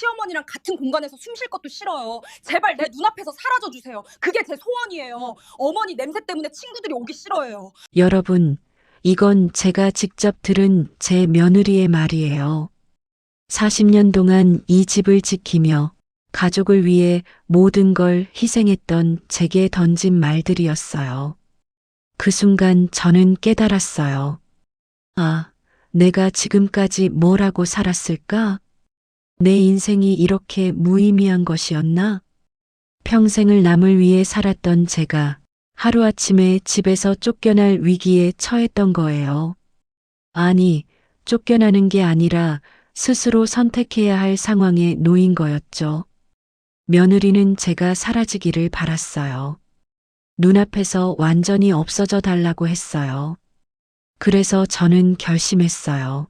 시어머니랑 같은 공간에서 숨 쉴 것도 싫어요. 제발 내 눈앞에서 사라져 주세요. 그게 제 소원이에요. 어머니 냄새 때문에 친구들이 오기 싫어해요. 여러분, 이건 제가 직접 들은 제 며느리의 말이에요. 40년 동안 이 집을 지키며 가족을 위해 모든 걸 희생했던 제게 던진 말들이었어요. 그 순간 저는 깨달았어요. 아, 내가 지금까지 뭘 하고 살았을까? 내 인생이 이렇게 무의미한 것이었나? 평생을 남을 위해 살았던 제가 하루아침에 집에서 쫓겨날 위기에 처했던 거예요. 아니, 쫓겨나는 게 아니라 스스로 선택해야 할 상황에 놓인 거였죠. 며느리는 제가 사라지기를 바랐어요. 눈앞에서 완전히 없어져 달라고 했어요. 그래서 저는 결심했어요.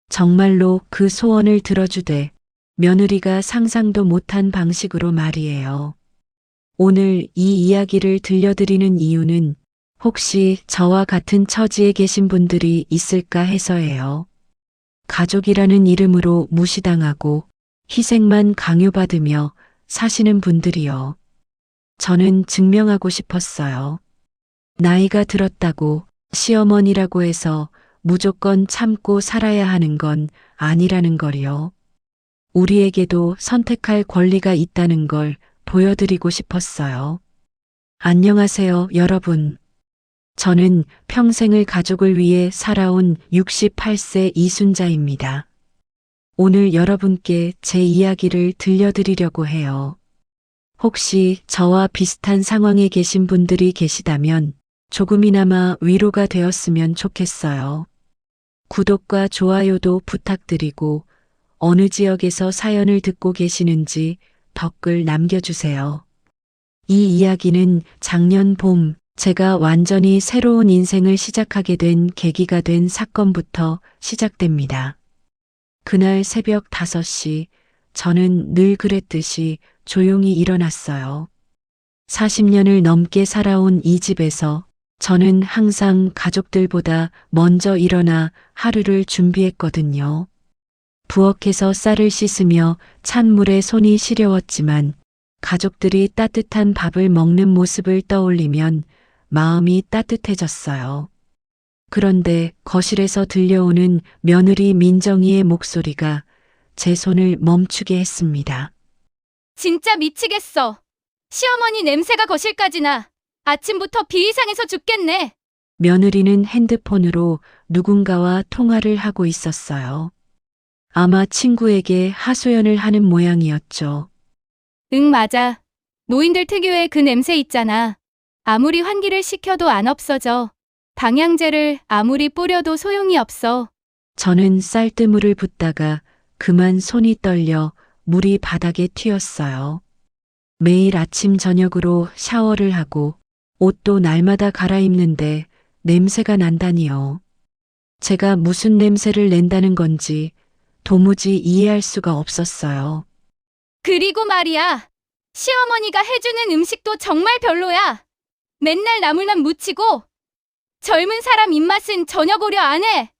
정말로 그 소원을 들어주되 며느리가 상상도 못한 방식으로 말이에요. 오늘 이 이야기를 들려드리는 이유는 혹시 저와 같은 처지에 계신 분들이 있을까 해서예요. 가족이라는 이름으로 무시당하고 희생만 강요받으며 사시는 분들이요. 저는 증명하고 싶었어요. 나이가 들었다고 시어머니라고 해서 무조건 참고 살아야 하는 건 아니라는 걸요. 우리에게도 선택할 권리가 있다는 걸 보여드리고 싶었어요. 안녕하세요, 여러분. 저는 평생을 가족을 위해 살아온 68세 이순자입니다. 오늘 여러분께 제 이야기를 들려드리려고 해요. 혹시 저와 비슷한 상황에 계신 분들이 계시다면 조금이나마 위로가 되었으면 좋겠어요. 구독과 좋아요도 부탁드리고 어느 지역에서 사연을 듣고 계시는지 댓글 남겨주세요. 이 이야기는 작년 봄 제가 완전히 새로운 인생을 시작하게 된 계기가 된 사건부터 시작됩니다. 그날 새벽 5시 저는 늘 그랬듯이 조용히 일어났어요. 40년을 넘게 살아온 이 집에서 저는 항상 가족들보다 먼저 일어나 하루를 준비했거든요. 부엌에서 쌀을 씻으며 찬물에 손이 시려웠지만 가족들이 따뜻한 밥을 먹는 모습을 떠올리면 마음이 따뜻해졌어요. 그런데 거실에서 들려오는 며느리 민정이의 목소리가 제 손을 멈추게 했습니다. 진짜 미치겠어. 시어머니 냄새가 거실까지 나. 아침부터 비위상해서 죽겠네. 며느리는 핸드폰으로 누군가와 통화를 하고 있었어요. 아마 친구에게 하소연을 하는 모양이었죠. 응, 맞아. 노인들 특유의 그 냄새 있잖아. 아무리 환기를 시켜도 안 없어져. 방향제를 아무리 뿌려도 소용이 없어. 저는 쌀뜨물을 붓다가 그만 손이 떨려 물이 바닥에 튀었어요. 매일 아침 저녁으로 샤워를 하고 옷도 날마다 갈아입는데 냄새가 난다니요. 제가 무슨 냄새를 낸다는 건지 도무지 이해할 수가 없었어요. 그리고 말이야. 시어머니가 해주는 음식도 정말 별로야. 맨날 나물만 무치고 젊은 사람 입맛은 전혀 고려 안 해.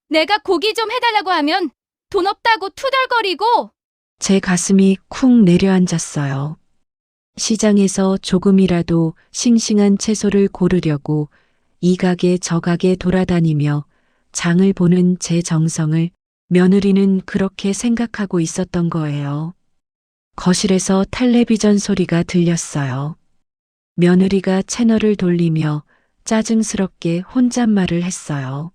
내가 고기 좀 해달라고 하면 돈 없다고 투덜거리고. 제 가슴이 쿵 내려앉았어요. 시장에서 조금이라도 싱싱한 채소를 고르려고 이 가게 저 가게 돌아다니며 장을 보는 제 정성을 며느리는 그렇게 생각하고 있었던 거예요. 거실에서 텔레비전 소리가 들렸어요. 며느리가 채널을 돌리며 짜증스럽게 혼잣말을 했어요.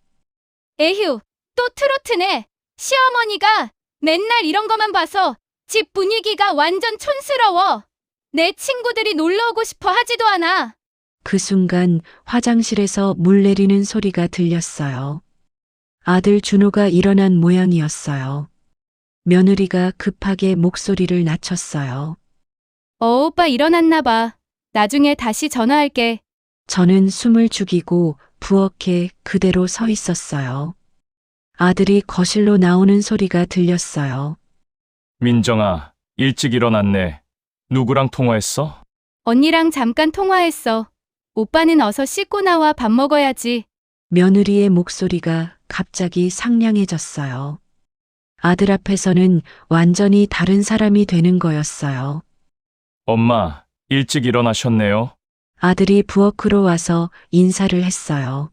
에휴, 또 트로트네. 시어머니가 맨날 이런 거만 봐서 집 분위기가 완전 촌스러워. 내 친구들이 놀러 오고 싶어 하지도 않아. 그 순간 화장실에서 물 내리는 소리가 들렸어요. 아들 준호가 일어난 모양이었어요. 며느리가 급하게 목소리를 낮췄어요. 오빠 일어났나 봐. 나중에 다시 전화할게. 저는 숨을 죽이고 부엌에 그대로 서 있었어요. 아들이 거실로 나오는 소리가 들렸어요. 민정아, 일찍 일어났네. 누구랑 통화했어? 언니랑 잠깐 통화했어. 오빠는 어서 씻고 나와 밥 먹어야지. 며느리의 목소리가 갑자기 상냥해졌어요. 아들 앞에서는 완전히 다른 사람이 되는 거였어요. 엄마, 일찍 일어나셨네요. 아들이 부엌으로 와서 인사를 했어요.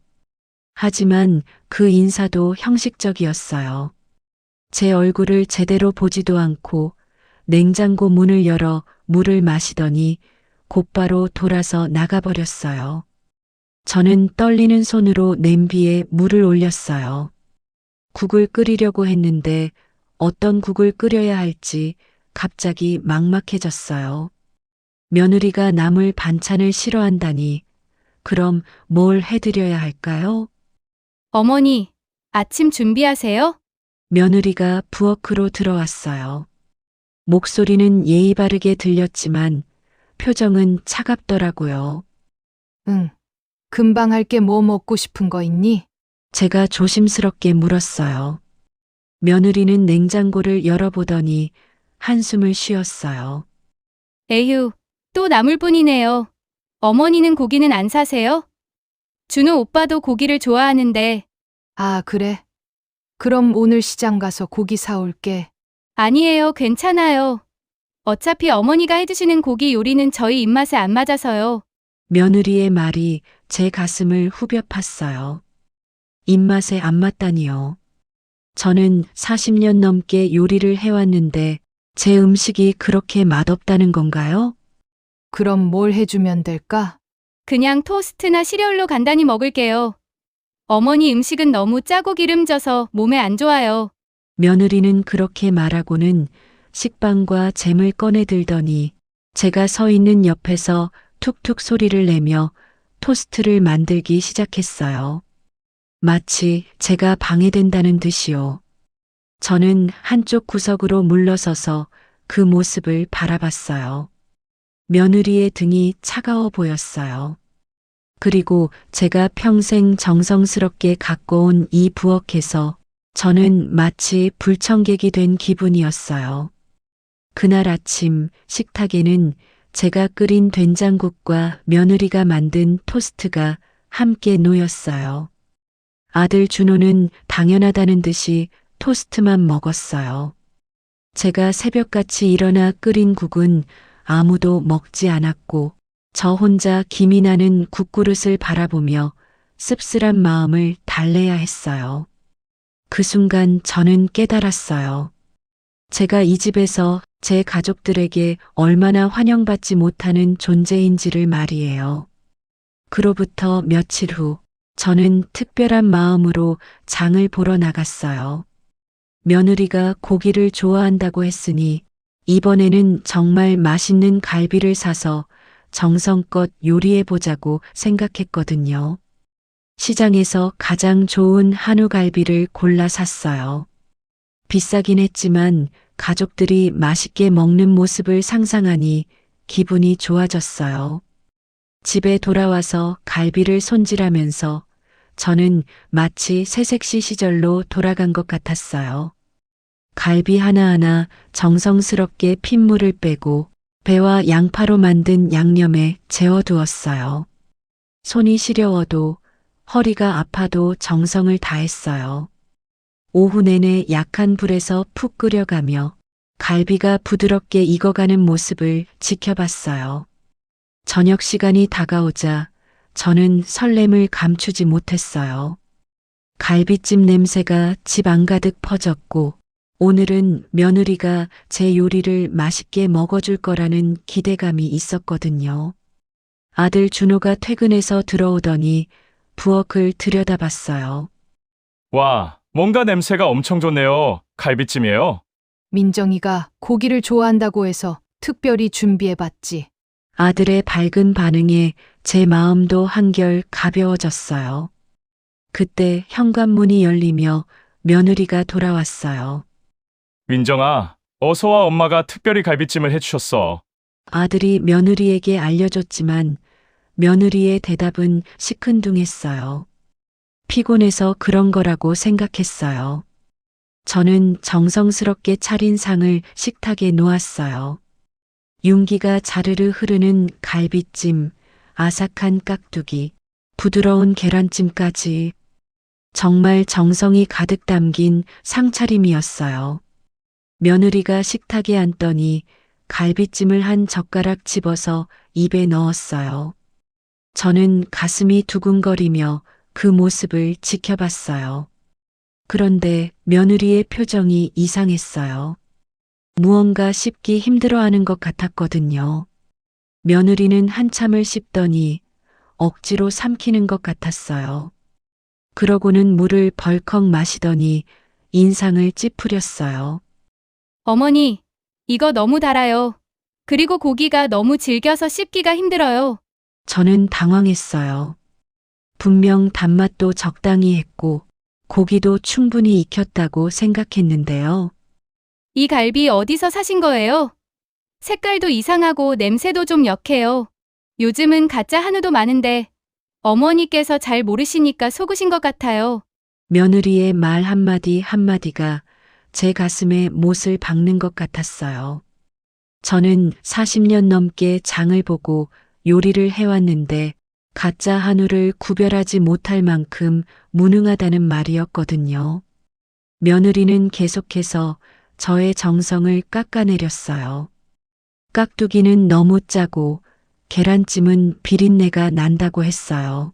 하지만 그 인사도 형식적이었어요. 제 얼굴을 제대로 보지도 않고 냉장고 문을 열어 물을 마시더니 곧바로 돌아서 나가버렸어요. 저는 떨리는 손으로 냄비에 물을 올렸어요. 국을 끓이려고 했는데 어떤 국을 끓여야 할지 갑자기 막막해졌어요. 며느리가 남을 반찬을 싫어한다니, 그럼 뭘 해드려야 할까요? 어머니, 아침 준비하세요? 며느리가 부엌으로 들어왔어요. 목소리는 예의 바르게 들렸지만 표정은 차갑더라고요. 응. 금방 할게 뭐 먹고 싶은 거 있니? 제가 조심스럽게 물었어요. 며느리는 냉장고를 열어보더니 한숨을 쉬었어요. 에휴, 또 나물뿐이네요. 어머니는 고기는 안 사세요? 준호 오빠도 고기를 좋아하는데. 아, 그래? 그럼 오늘 시장 가서 고기 사올게. 아니에요, 괜찮아요. 어차피 어머니가 해주시는 고기 요리는 저희 입맛에 안 맞아서요. 며느리의 말이 제 가슴을 후벼 팠어요. 입맛에 안 맞다니요. 저는 40년 넘게 요리를 해왔는데 제 음식이 그렇게 맛없다는 건가요? 그럼 뭘 해주면 될까? 그냥 토스트나 시리얼로 간단히 먹을게요. 어머니 음식은 너무 짜고 기름져서 몸에 안 좋아요. 며느리는 그렇게 말하고는 식빵과 잼을 꺼내 들더니 제가 서 있는 옆에서 툭툭 소리를 내며 토스트를 만들기 시작했어요. 마치 제가 방해된다는 듯이요. 저는 한쪽 구석으로 물러서서 그 모습을 바라봤어요. 며느리의 등이 차가워 보였어요. 그리고 제가 평생 정성스럽게 가꿔온 이 부엌에서 저는 마치 불청객이 된 기분이었어요. 그날 아침 식탁에는 제가 끓인 된장국과 며느리가 만든 토스트가 함께 놓였어요. 아들 준호는 당연하다는 듯이 토스트만 먹었어요. 제가 새벽같이 일어나 끓인 국은 아무도 먹지 않았고 저 혼자 김이 나는 국그릇을 바라보며 씁쓸한 마음을 달래야 했어요. 그 순간 저는 깨달았어요. 제가 이 집에서 제 가족들에게 얼마나 환영받지 못하는 존재인지를 말이에요. 그로부터 며칠 후 저는 특별한 마음으로 장을 보러 나갔어요. 며느리가 고기를 좋아한다고 했으니 이번에는 정말 맛있는 갈비를 사서 정성껏 요리해보자고 생각했거든요. 시장에서 가장 좋은 한우 갈비를 골라 샀어요. 비싸긴 했지만 가족들이 맛있게 먹는 모습을 상상하니 기분이 좋아졌어요. 집에 돌아와서 갈비를 손질하면서 저는 마치 새색시 시절로 돌아간 것 같았어요. 갈비 하나하나 정성스럽게 핏물을 빼고 배와 양파로 만든 양념에 재워두었어요. 손이 시려워도 허리가 아파도 정성을 다했어요. 오후 내내 약한 불에서 푹 끓여가며 갈비가 부드럽게 익어가는 모습을 지켜봤어요. 저녁 시간이 다가오자 저는 설렘을 감추지 못했어요. 갈비찜 냄새가 집 안가득 퍼졌고 오늘은 며느리가 제 요리를 맛있게 먹어줄 거라는 기대감이 있었거든요. 아들 준호가 퇴근해서 들어오더니 부엌을 들여다봤어요. 와, 뭔가 냄새가 엄청 좋네요. 갈비찜이에요. 민정이가 고기를 좋아한다고 해서 특별히 준비해봤지. 아들의 밝은 반응에 제 마음도 한결 가벼워졌어요. 그때 현관문이 열리며 며느리가 돌아왔어요. 민정아, 어서와. 엄마가 특별히 갈비찜을 해주셨어. 아들이 며느리에게 알려줬지만 며느리의 대답은 시큰둥했어요. 피곤해서 그런 거라고 생각했어요. 저는 정성스럽게 차린 상을 식탁에 놓았어요. 윤기가 자르르 흐르는 갈비찜, 아삭한 깍두기, 부드러운 계란찜까지 정말 정성이 가득 담긴 상차림이었어요. 며느리가 식탁에 앉더니 갈비찜을 한 젓가락 집어서 입에 넣었어요. 저는 가슴이 두근거리며 그 모습을 지켜봤어요. 그런데 며느리의 표정이 이상했어요. 무언가 씹기 힘들어하는 것 같았거든요. 며느리는 한참을 씹더니 억지로 삼키는 것 같았어요. 그러고는 물을 벌컥 마시더니 인상을 찌푸렸어요. 어머니, 이거 너무 달아요. 그리고 고기가 너무 질겨서 씹기가 힘들어요. 저는 당황했어요. 분명 단맛도 적당히 했고 고기도 충분히 익혔다고 생각했는데요. 이 갈비 어디서 사신 거예요? 색깔도 이상하고 냄새도 좀 역해요. 요즘은 가짜 한우도 많은데 어머니께서 잘 모르시니까 속으신 것 같아요. 며느리의 말 한마디 한마디가 제 가슴에 못을 박는 것 같았어요. 저는 40년 넘게 장을 보고 요리를 해왔는데 가짜 한우를 구별하지 못할 만큼 무능하다는 말이었거든요. 며느리는 계속해서 저의 정성을 깎아내렸어요. 깍두기는 너무 짜고 계란찜은 비린내가 난다고 했어요.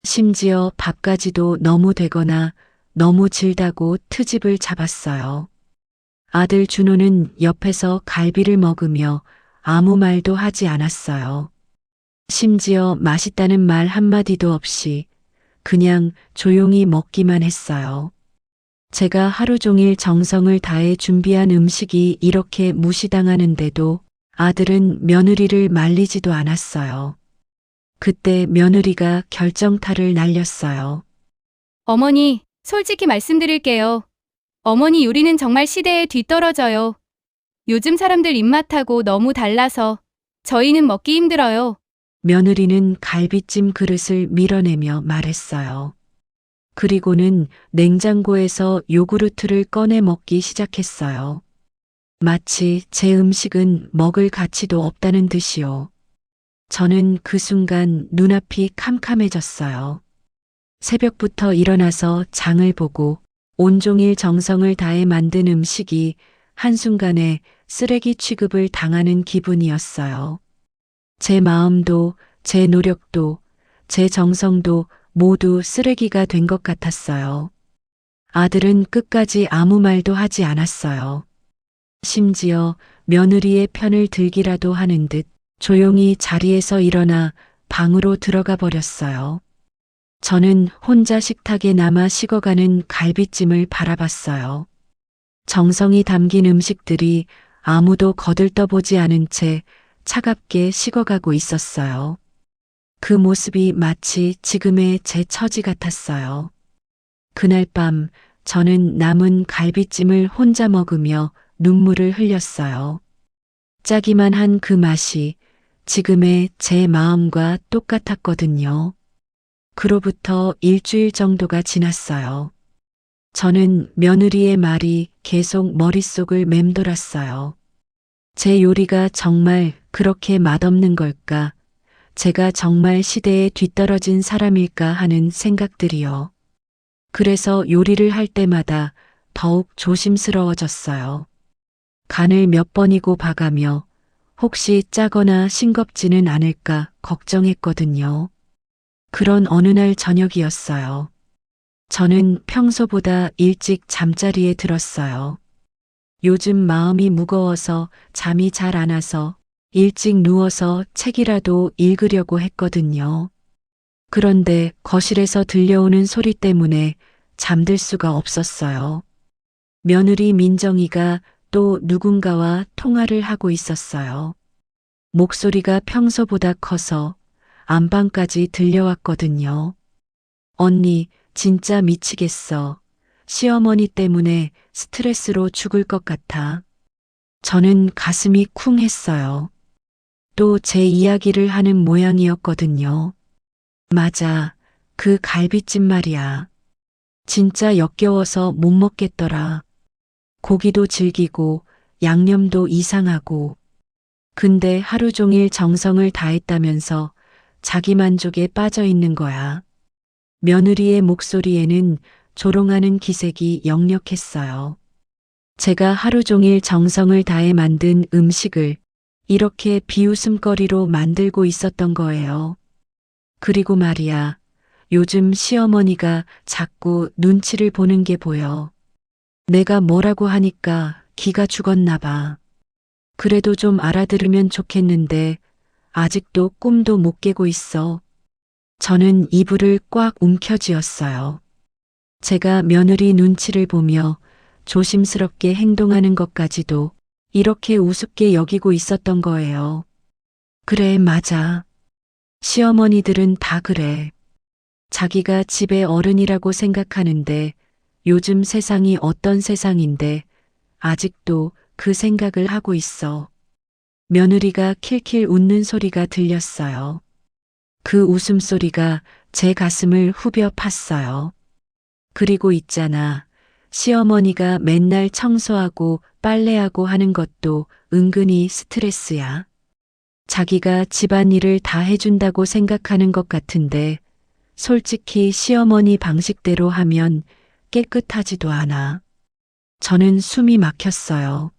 심지어 밥까지도 너무 되거나 너무 질다고 트집을 잡았어요. 아들 준호는 옆에서 갈비를 먹으며 아무 말도 하지 않았어요. 심지어 맛있다는 말 한마디도 없이 그냥 조용히 먹기만 했어요. 제가 하루 종일 정성을 다해 준비한 음식이 이렇게 무시당하는데도 아들은 며느리를 말리지도 않았어요. 그때 며느리가 결정타를 날렸어요. 어머니, 솔직히 말씀드릴게요. 어머니 요리는 정말 시대에 뒤떨어져요. 요즘 사람들 입맛하고 너무 달라서 저희는 먹기 힘들어요. 며느리는 갈비찜 그릇을 밀어내며 말했어요. 그리고는 냉장고에서 요구르트를 꺼내 먹기 시작했어요. 마치 제 음식은 먹을 가치도 없다는 듯이요. 저는 그 순간 눈앞이 캄캄해졌어요. 새벽부터 일어나서 장을 보고 온종일 정성을 다해 만든 음식이 한순간에 쓰레기 취급을 당하는 기분이었어요. 제 마음도, 제 노력도, 제 정성도 모두 쓰레기가 된 것 같았어요. 아들은 끝까지 아무 말도 하지 않았어요. 심지어 며느리의 편을 들기라도 하는 듯 조용히 자리에서 일어나 방으로 들어가 버렸어요. 저는 혼자 식탁에 남아 식어가는 갈비찜을 바라봤어요. 정성이 담긴 음식들이 아무도 거들떠보지 않은 채 차갑게 식어가고 있었어요. 그 모습이 마치 지금의 제 처지 같았어요. 그날 밤 저는 남은 갈비찜을 혼자 먹으며 눈물을 흘렸어요. 짜기만 한 그 맛이 지금의 제 마음과 똑같았거든요. 그로부터 일주일 정도가 지났어요. 저는 며느리의 말이 계속 머릿속을 맴돌았어요. 제 요리가 정말 그렇게 맛없는 걸까? 제가 정말 시대에 뒤떨어진 사람일까 하는 생각들이요. 그래서 요리를 할 때마다 더욱 조심스러워졌어요. 간을 몇 번이고 봐가며 혹시 짜거나 싱겁지는 않을까 걱정했거든요. 그런 어느 날 저녁이었어요. 저는 평소보다 일찍 잠자리에 들었어요. 요즘 마음이 무거워서 잠이 잘 안 와서 일찍 누워서 책이라도 읽으려고 했거든요. 그런데 거실에서 들려오는 소리 때문에 잠들 수가 없었어요. 며느리 민정이가 또 누군가와 통화를 하고 있었어요. 목소리가 평소보다 커서 안방까지 들려왔거든요. 언니, 진짜 미치겠어. 시어머니 때문에 스트레스로 죽을 것 같아. 저는 가슴이 쿵 했어요. 또 제 이야기를 하는 모양이었거든요. 맞아, 그 갈비찜 말이야. 진짜 역겨워서 못 먹겠더라. 고기도 질기고 양념도 이상하고. 근데 하루 종일 정성을 다했다면서 자기 만족에 빠져 있는 거야. 며느리의 목소리에는 조롱하는 기색이 역력했어요. 제가 하루 종일 정성을 다해 만든 음식을 이렇게 비웃음거리로 만들고 있었던 거예요. 그리고 말이야, 요즘 시어머니가 자꾸 눈치를 보는 게 보여. 내가 뭐라고 하니까 기가 죽었나 봐. 그래도 좀 알아들으면 좋겠는데 아직도 꿈도 못 깨고 있어. 저는 이불을 꽉 움켜쥐었어요. 제가 며느리 눈치를 보며 조심스럽게 행동하는 것까지도 이렇게 우습게 여기고 있었던 거예요. 그래, 맞아. 시어머니들은 다 그래. 자기가 집의 어른이라고 생각하는데 요즘 세상이 어떤 세상인데 아직도 그 생각을 하고 있어. 며느리가 킬킬 웃는 소리가 들렸어요. 그 웃음소리가 제 가슴을 후벼 팠어요. 그리고 있잖아. 시어머니가 맨날 청소하고 빨래하고 하는 것도 은근히 스트레스야. 자기가 집안일을 다 해준다고 생각하는 것 같은데 솔직히 시어머니 방식대로 하면 깨끗하지도 않아. 저는 숨이 막혔어요.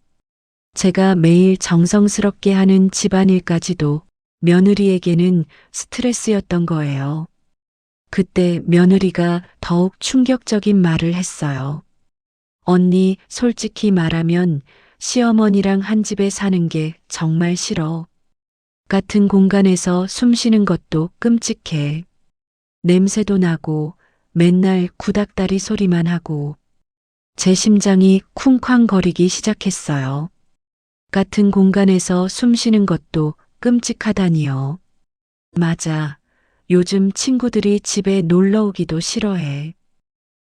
제가 매일 정성스럽게 하는 집안일까지도 며느리에게는 스트레스였던 거예요. 그때 며느리가 더욱 충격적인 말을 했어요. 언니, 솔직히 말하면 시어머니랑 한 집에 사는 게 정말 싫어. 같은 공간에서 숨 쉬는 것도 끔찍해. 냄새도 나고 맨날 구닥다리 소리만 하고 제 심장이 쿵쾅거리기 시작했어요. 같은 공간에서 숨 쉬는 것도 끔찍하다니요. 맞아. 요즘 친구들이 집에 놀러 오기도 싫어해.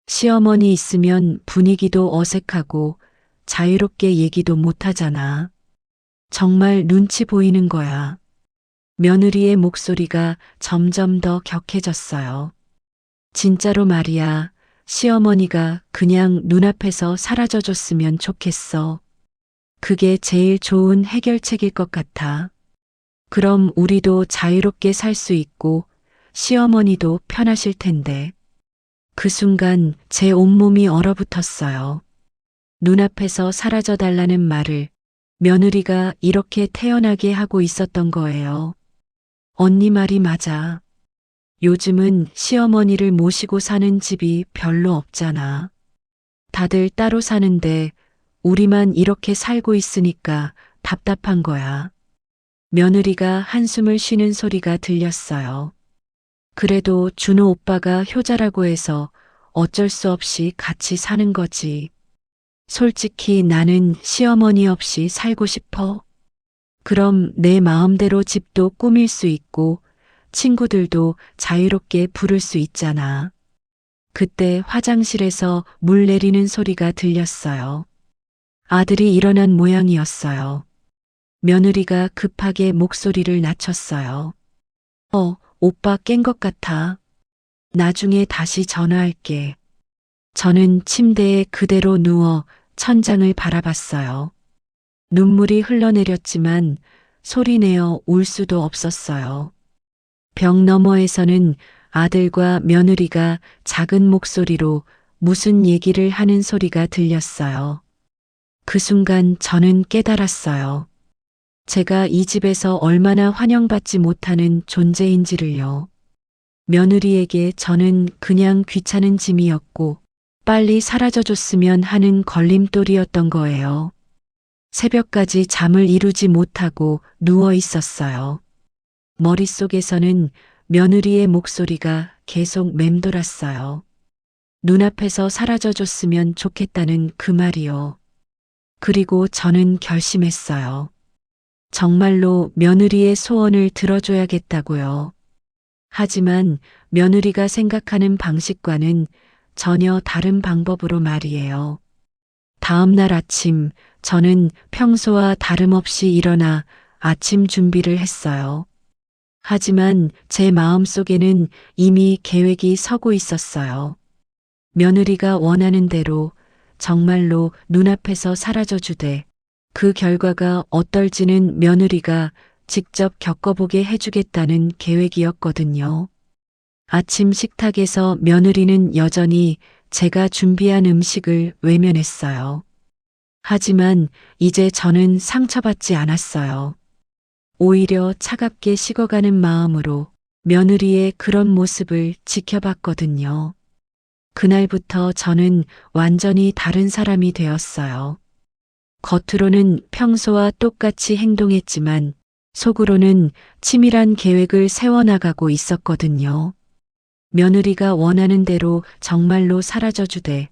시어머니 있으면 분위기도 어색하고 자유롭게 얘기도 못하잖아. 정말 눈치 보이는 거야. 며느리의 목소리가 점점 더 격해졌어요. 진짜로 말이야. 시어머니가 그냥 눈앞에서 사라져줬으면 좋겠어. 그게 제일 좋은 해결책일 것 같아. 그럼 우리도 자유롭게 살 수 있고 시어머니도 편하실 텐데. 그 순간 제 온몸이 얼어붙었어요. 눈앞에서 사라져달라는 말을 며느리가 이렇게 태연하게 하고 있었던 거예요. 언니 말이 맞아. 요즘은 시어머니를 모시고 사는 집이 별로 없잖아. 다들 따로 사는데 우리만 이렇게 살고 있으니까 답답한 거야. 며느리가 한숨을 쉬는 소리가 들렸어요. 그래도 준호 오빠가 효자라고 해서 어쩔 수 없이 같이 사는 거지. 솔직히 나는 시어머니 없이 살고 싶어. 그럼 내 마음대로 집도 꾸밀 수 있고 친구들도 자유롭게 부를 수 있잖아. 그때 화장실에서 물 내리는 소리가 들렸어요. 아들이 일어난 모양이었어요. 며느리가 급하게 목소리를 낮췄어요. 오빠 깬 것 같아. 나중에 다시 전화할게. 저는 침대에 그대로 누워 천장을 바라봤어요. 눈물이 흘러내렸지만 소리내어 울 수도 없었어요. 벽 너머에서는 아들과 며느리가 작은 목소리로 무슨 얘기를 하는 소리가 들렸어요. 그 순간 저는 깨달았어요. 제가 이 집에서 얼마나 환영받지 못하는 존재인지를요. 며느리에게 저는 그냥 귀찮은 짐이었고 빨리 사라져줬으면 하는 걸림돌이었던 거예요. 새벽까지 잠을 이루지 못하고 누워 있었어요. 머릿속에서는 며느리의 목소리가 계속 맴돌았어요. 눈앞에서 사라져줬으면 좋겠다는 그 말이요. 그리고 저는 결심했어요. 정말로 며느리의 소원을 들어줘야겠다고요. 하지만 며느리가 생각하는 방식과는 전혀 다른 방법으로 말이에요. 다음 날 아침 저는 평소와 다름없이 일어나 아침 준비를 했어요. 하지만 제 마음속에는 이미 계획이 서고 있었어요. 며느리가 원하는 대로 정말로 눈앞에서 사라져주되 그 결과가 어떨지는 며느리가 직접 겪어보게 해주겠다는 계획이었거든요. 아침 식탁에서 며느리는 여전히 제가 준비한 음식을 외면했어요. 하지만 이제 저는 상처받지 않았어요. 오히려 차갑게 식어가는 마음으로 며느리의 그런 모습을 지켜봤거든요. 그날부터 저는 완전히 다른 사람이 되었어요. 겉으로는 평소와 똑같이 행동했지만 속으로는 치밀한 계획을 세워나가고 있었거든요. 며느리가 원하는 대로 정말로 사라져주되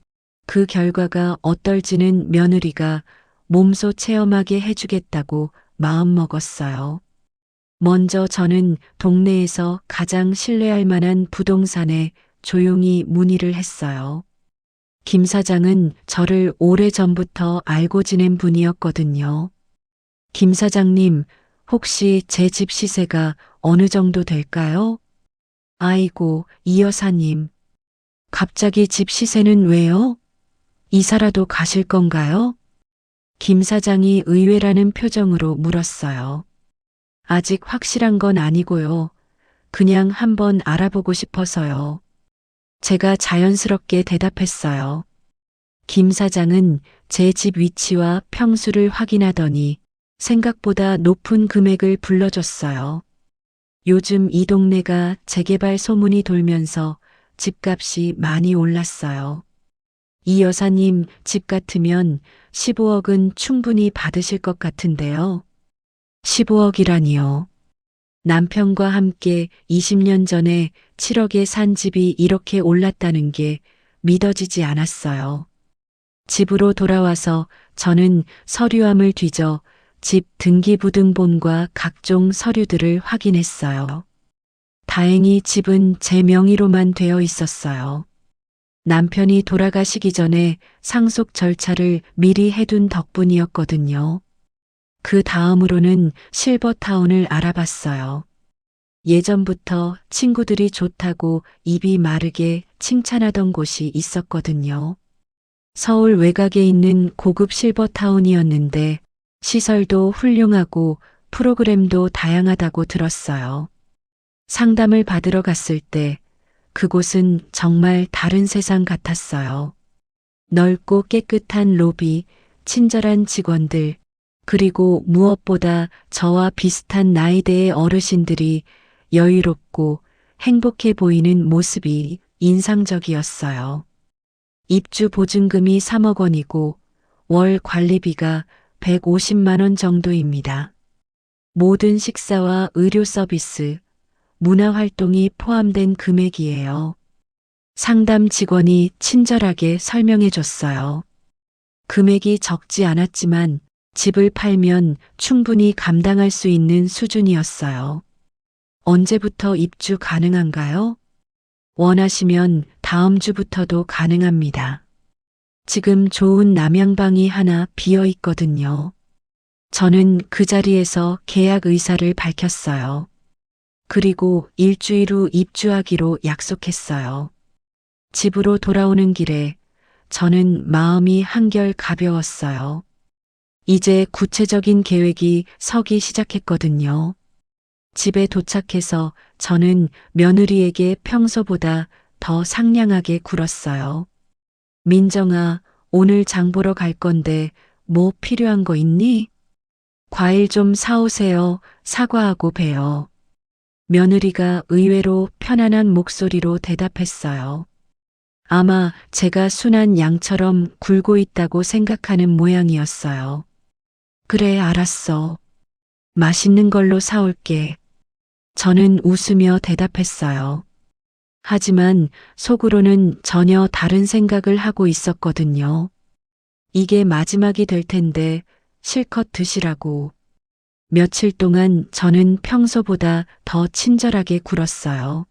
그 결과가 어떨지는 며느리가 몸소 체험하게 해주겠다고 마음먹었어요. 먼저 저는 동네에서 가장 신뢰할 만한 부동산에 조용히 문의를 했어요. 김 사장은 저를 오래전부터 알고 지낸 분이었거든요. 김 사장님, 혹시 제 집 시세가 어느 정도 될까요? 아이고, 이 여사님. 갑자기 집 시세는 왜요? 이사라도 가실 건가요? 김 사장이 의외라는 표정으로 물었어요. 아직 확실한 건 아니고요. 그냥 한번 알아보고 싶어서요. 제가 자연스럽게 대답했어요. 김 사장은 제 집 위치와 평수를 확인하더니 생각보다 높은 금액을 불러줬어요. 요즘 이 동네가 재개발 소문이 돌면서 집값이 많이 올랐어요. 이 여사님 집 같으면 15억은 충분히 받으실 것 같은데요. 15억이라니요. 남편과 함께 20년 전에 7억에 산 집이 이렇게 올랐다는 게 믿어지지 않았어요. 집으로 돌아와서 저는 서류함을 뒤져 집 등기부등본과 각종 서류들을 확인했어요. 다행히 집은 제 명의로만 되어 있었어요. 남편이 돌아가시기 전에 상속 절차를 미리 해둔 덕분이었거든요. 그 다음으로는 실버타운을 알아봤어요. 예전부터 친구들이 좋다고 입이 마르게 칭찬하던 곳이 있었거든요. 서울 외곽에 있는 고급 실버타운이었는데 시설도 훌륭하고 프로그램도 다양하다고 들었어요. 상담을 받으러 갔을 때 그곳은 정말 다른 세상 같았어요. 넓고 깨끗한 로비, 친절한 직원들, 그리고 무엇보다 저와 비슷한 나이대의 어르신들이 여유롭고 행복해 보이는 모습이 인상적이었어요. 입주 보증금이 3억 원이고 월 관리비가 150만 원 정도입니다. 모든 식사와 의료 서비스, 문화활동이 포함된 금액이에요. 상담 직원이 친절하게 설명해 줬어요. 금액이 적지 않았지만 집을 팔면 충분히 감당할 수 있는 수준이었어요. 언제부터 입주 가능한가요? 원하시면 다음 주부터도 가능합니다. 지금 좋은 남양방이 하나 비어 있거든요. 저는 그 자리에서 계약 의사를 밝혔어요. 그리고 일주일 후 입주하기로 약속했어요. 집으로 돌아오는 길에 저는 마음이 한결 가벼웠어요. 이제 구체적인 계획이 서기 시작했거든요. 집에 도착해서 저는 며느리에게 평소보다 더 상냥하게 굴었어요. 민정아, 오늘 장 보러 갈 건데 뭐 필요한 거 있니? 과일 좀 사오세요. 사과하고 배요. 며느리가 의외로 편안한 목소리로 대답했어요. 아마 제가 순한 양처럼 굴고 있다고 생각하는 모양이었어요. 그래, 알았어. 맛있는 걸로 사올게. 저는 웃으며 대답했어요. 하지만 속으로는 전혀 다른 생각을 하고 있었거든요. 이게 마지막이 될 텐데 실컷 드시라고. 며칠 동안 저는 평소보다 더 친절하게 굴었어요.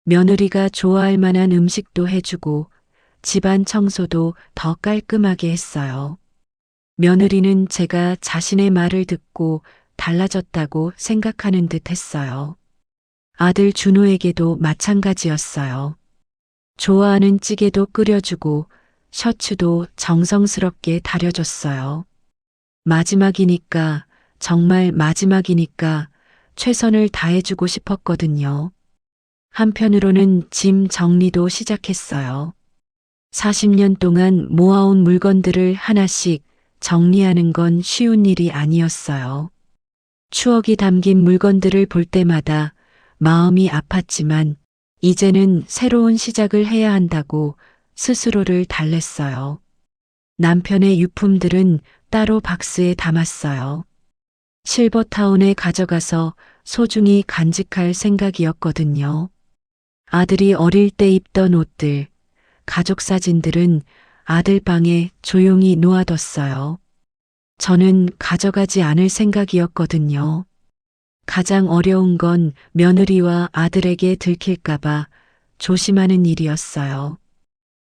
며느리가 좋아할 만한 음식도 해주고 집안 청소도 더 깔끔하게 했어요. 며느리는 제가 자신의 말을 듣고 달라졌다고 생각하는 듯 했어요. 아들 준호에게도 마찬가지였어요. 좋아하는 찌개도 끓여주고 셔츠도 정성스럽게 다려줬어요. 마지막이니까, 정말 마지막이니까 최선을 다해주고 싶었거든요. 한편으로는 짐 정리도 시작했어요. 40년 동안 모아온 물건들을 하나씩 정리하는 건 쉬운 일이 아니었어요. 추억이 담긴 물건들을 볼 때마다 마음이 아팠지만 이제는 새로운 시작을 해야 한다고 스스로를 달랬어요. 남편의 유품들은 따로 박스에 담았어요. 실버타운에 가져가서 소중히 간직할 생각이었거든요. 아들이 어릴 때 입던 옷들, 가족 사진들은 아들 방에 조용히 놓아뒀어요. 저는 가져가지 않을 생각이었거든요. 가장 어려운 건 며느리와 아들에게 들킬까봐 조심하는 일이었어요.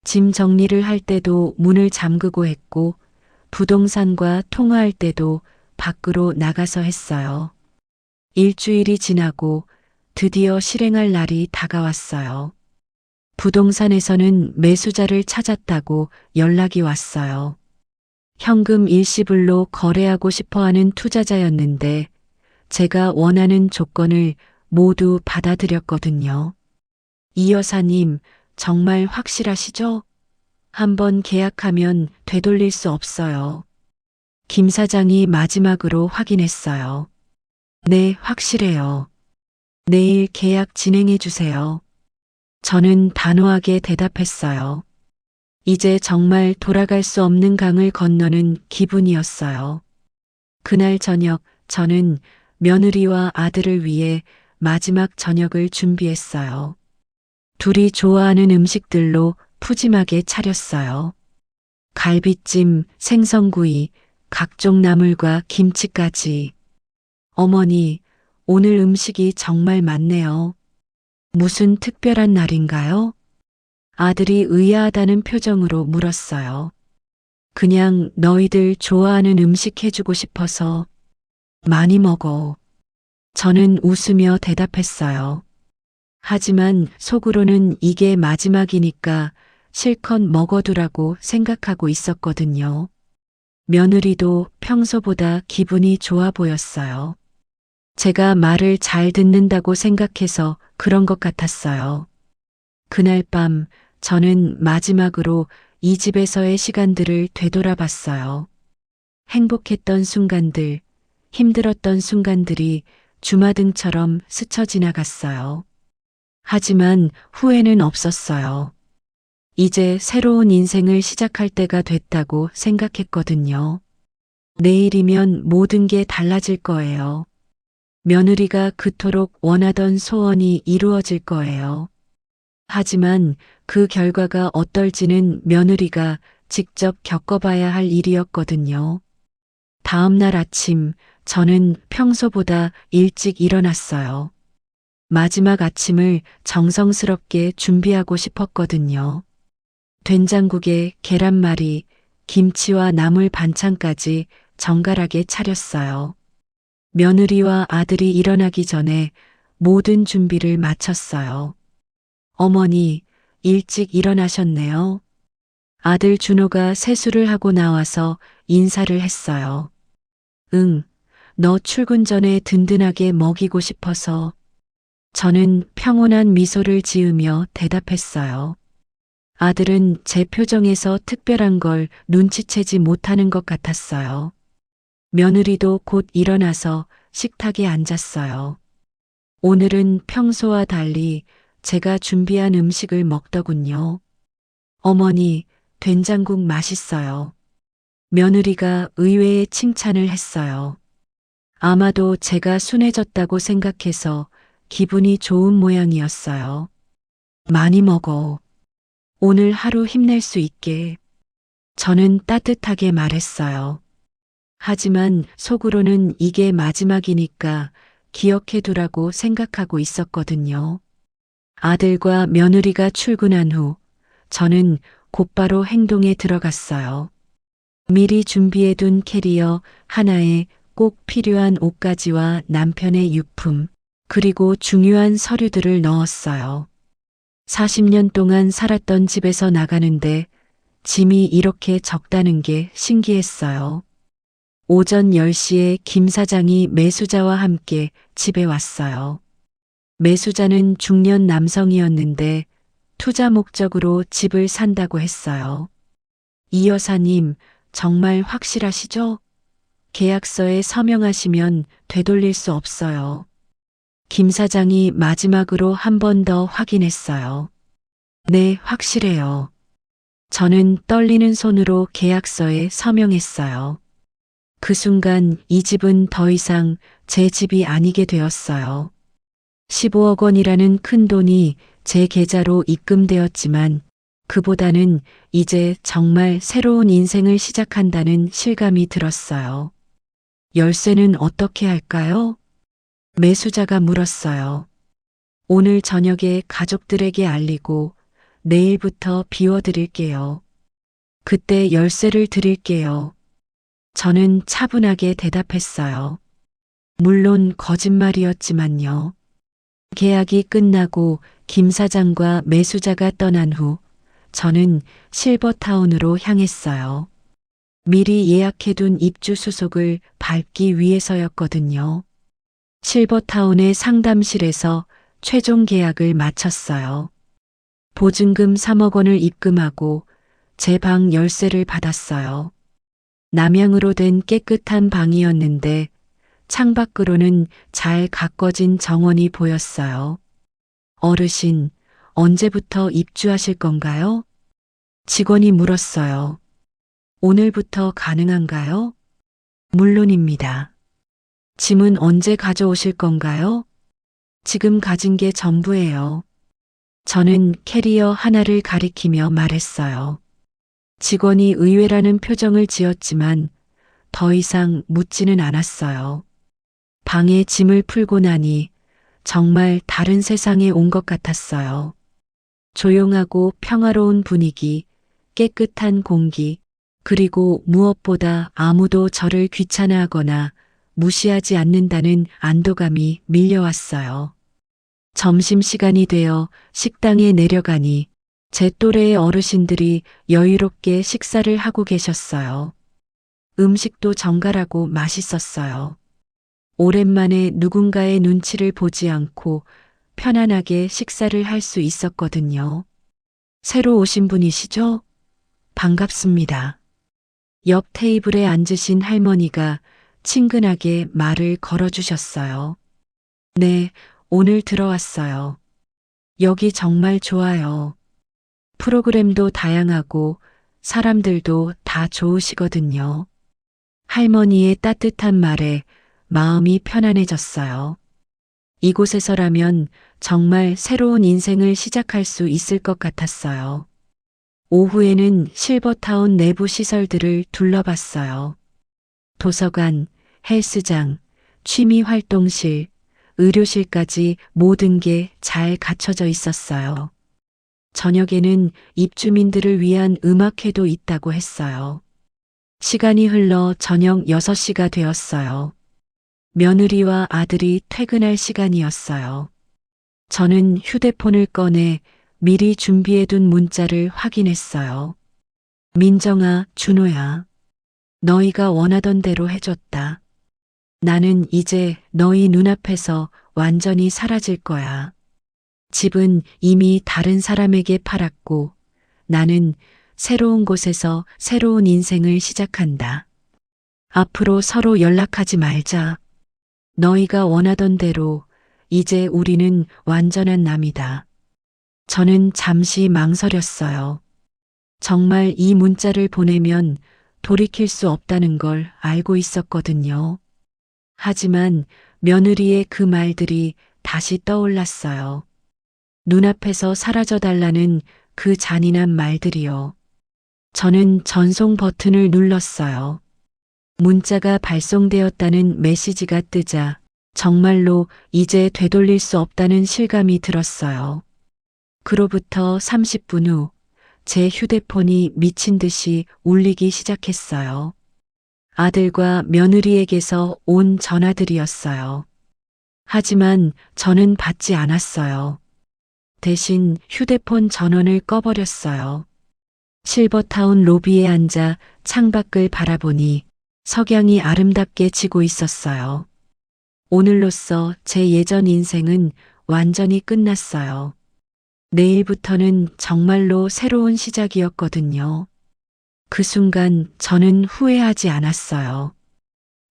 짐 정리를 할 때도 문을 잠그고 했고, 부동산과 통화할 때도 밖으로 나가서 했어요. 일주일이 지나고 드디어 실행할 날이 다가왔어요. 부동산에서는 매수자를 찾았다고 연락이 왔어요. 현금 일시불로 거래하고 싶어 하는 투자자였는데 제가 원하는 조건을 모두 받아들였거든요. 이 여사님, 정말 확실하시죠? 한번 계약하면 되돌릴 수 없어요. 김 사장이 마지막으로 확인했어요. 네, 확실해요. 내일 계약 진행해 주세요. 저는 단호하게 대답했어요. 이제 정말 돌아갈 수 없는 강을 건너는 기분이었어요. 그날 저녁 저는 며느리와 아들을 위해 마지막 저녁을 준비했어요. 둘이 좋아하는 음식들로 푸짐하게 차렸어요. 갈비찜, 생선구이, 각종 나물과 김치까지. 어머니, 오늘 음식이 정말 많네요. 무슨 특별한 날인가요? 아들이 의아하다는 표정으로 물었어요. 그냥 너희들 좋아하는 음식 해주고 싶어서. 많이 먹어. 저는 웃으며 대답했어요. 하지만 속으로는 이게 마지막이니까 실컷 먹어두라고 생각하고 있었거든요. 며느리도 평소보다 기분이 좋아 보였어요. 제가 말을 잘 듣는다고 생각해서 그런 것 같았어요. 그날 밤 저는 마지막으로 이 집에서의 시간들을 되돌아봤어요. 행복했던 순간들, 힘들었던 순간들이 주마등처럼 스쳐 지나갔어요. 하지만 후회는 없었어요. 이제 새로운 인생을 시작할 때가 됐다고 생각했거든요. 내일이면 모든 게 달라질 거예요. 며느리가 그토록 원하던 소원이 이루어질 거예요. 하지만 그 결과가 어떨지는 며느리가 직접 겪어봐야 할 일이었거든요. 다음 날 아침 저는 평소보다 일찍 일어났어요. 마지막 아침을 정성스럽게 준비하고 싶었거든요. 된장국에 계란말이, 김치와 나물 반찬까지 정갈하게 차렸어요. 며느리와 아들이 일어나기 전에 모든 준비를 마쳤어요. 어머니, 일찍 일어나셨네요. 아들 준호가 세수를 하고 나와서 인사를 했어요. 응, 너 출근 전에 든든하게 먹이고 싶어서. 저는 평온한 미소를 지으며 대답했어요. 아들은 제 표정에서 특별한 걸 눈치채지 못하는 것 같았어요. 며느리도 곧 일어나서 식탁에 앉았어요. 오늘은 평소와 달리 제가 준비한 음식을 먹더군요. 어머니, 된장국 맛있어요. 며느리가 의외의 칭찬을 했어요. 아마도 제가 순해졌다고 생각해서 기분이 좋은 모양이었어요. 많이 먹어. 오늘 하루 힘낼 수 있게. 저는 따뜻하게 말했어요. 하지만 속으로는 이게 마지막이니까 기억해두라고 생각하고 있었거든요. 아들과 며느리가 출근한 후 저는 곧바로 행동에 들어갔어요. 미리 준비해둔 캐리어 하나에 꼭 필요한 옷가지와 남편의 유품, 그리고 중요한 서류들을 넣었어요. 40년 동안 살았던 집에서 나가는데 짐이 이렇게 적다는 게 신기했어요. 오전 10시에 김 사장이 매수자와 함께 집에 왔어요. 매수자는 중년 남성이었는데 투자 목적으로 집을 산다고 했어요. 이 여사님, 정말 확실하시죠? 계약서에 서명하시면 되돌릴 수 없어요. 김 사장이 마지막으로 한 번 더 확인했어요. 네, 확실해요. 저는 떨리는 손으로 계약서에 서명했어요. 그 순간 이 집은 더 이상 제 집이 아니게 되었어요. 15억 원이라는 큰 돈이 제 계좌로 입금되었지만 그보다는 이제 정말 새로운 인생을 시작한다는 실감이 들었어요. 열쇠는 어떻게 할까요? 매수자가 물었어요. 오늘 저녁에 가족들에게 알리고 내일부터 비워드릴게요. 그때 열쇠를 드릴게요. 저는 차분하게 대답했어요. 물론 거짓말이었지만요. 계약이 끝나고 김 사장과 매수자가 떠난 후 저는 실버타운으로 향했어요. 미리 예약해둔 입주 수속을 밟기 위해서였거든요. 실버타운의 상담실에서 최종 계약을 마쳤어요. 보증금 3억 원을 입금하고 제 방 열쇠를 받았어요. 남향으로 된 깨끗한 방이었는데 창밖으로는 잘 가꿔진 정원이 보였어요. 어르신, 언제부터 입주하실 건가요? 직원이 물었어요. 오늘부터 가능한가요? 물론입니다. 짐은 언제 가져오실 건가요? 지금 가진 게 전부예요. 저는 캐리어 하나를 가리키며 말했어요. 직원이 의외라는 표정을 지었지만 더 이상 묻지는 않았어요. 방에 짐을 풀고 나니 정말 다른 세상에 온 것 같았어요. 조용하고 평화로운 분위기, 깨끗한 공기, 그리고 무엇보다 아무도 저를 귀찮아하거나 무시하지 않는다는 안도감이 밀려왔어요. 점심시간이 되어 식당에 내려가니 제 또래의 어르신들이 여유롭게 식사를 하고 계셨어요. 음식도 정갈하고 맛있었어요. 오랜만에 누군가의 눈치를 보지 않고 편안하게 식사를 할 수 있었거든요. 새로 오신 분이시죠? 반갑습니다. 옆 테이블에 앉으신 할머니가 친근하게 말을 걸어주셨어요. 네, 오늘 들어왔어요. 여기 정말 좋아요. 프로그램도 다양하고 사람들도 다 좋으시거든요. 할머니의 따뜻한 말에 마음이 편안해졌어요. 이곳에서라면 정말 새로운 인생을 시작할 수 있을 것 같았어요. 오후에는 실버타운 내부 시설들을 둘러봤어요. 도서관, 헬스장, 취미활동실, 의료실까지 모든 게 잘 갖춰져 있었어요. 저녁에는 입주민들을 위한 음악회도 있다고 했어요. 시간이 흘러 저녁 6시가 되었어요. 며느리와 아들이 퇴근할 시간이었어요. 저는 휴대폰을 꺼내 미리 준비해둔 문자를 확인했어요. 민정아, 준호야. 너희가 원하던 대로 해줬다. 나는 이제 너희 눈앞에서 완전히 사라질 거야. 집은 이미 다른 사람에게 팔았고 나는 새로운 곳에서 새로운 인생을 시작한다. 앞으로 서로 연락하지 말자. 너희가 원하던 대로 이제 우리는 완전한 남이다. 저는 잠시 망설였어요. 정말 이 문자를 보내면 돌이킬 수 없다는 걸 알고 있었거든요. 하지만 며느리의 그 말들이 다시 떠올랐어요. 눈앞에서 사라져달라는 그 잔인한 말들이요. 저는 전송 버튼을 눌렀어요. 문자가 발송되었다는 메시지가 뜨자 정말로 이제 되돌릴 수 없다는 실감이 들었어요. 그로부터 30분 후 제 휴대폰이 미친 듯이 울리기 시작했어요. 아들과 며느리에게서 온 전화들이었어요. 하지만 저는 받지 않았어요. 대신 휴대폰 전원을 꺼버렸어요. 실버타운 로비에 앉아 창밖을 바라보니 석양이 아름답게 지고 있었어요. 오늘로써 제 예전 인생은 완전히 끝났어요. 내일부터는 정말로 새로운 시작이었거든요. 그 순간 저는 후회하지 않았어요.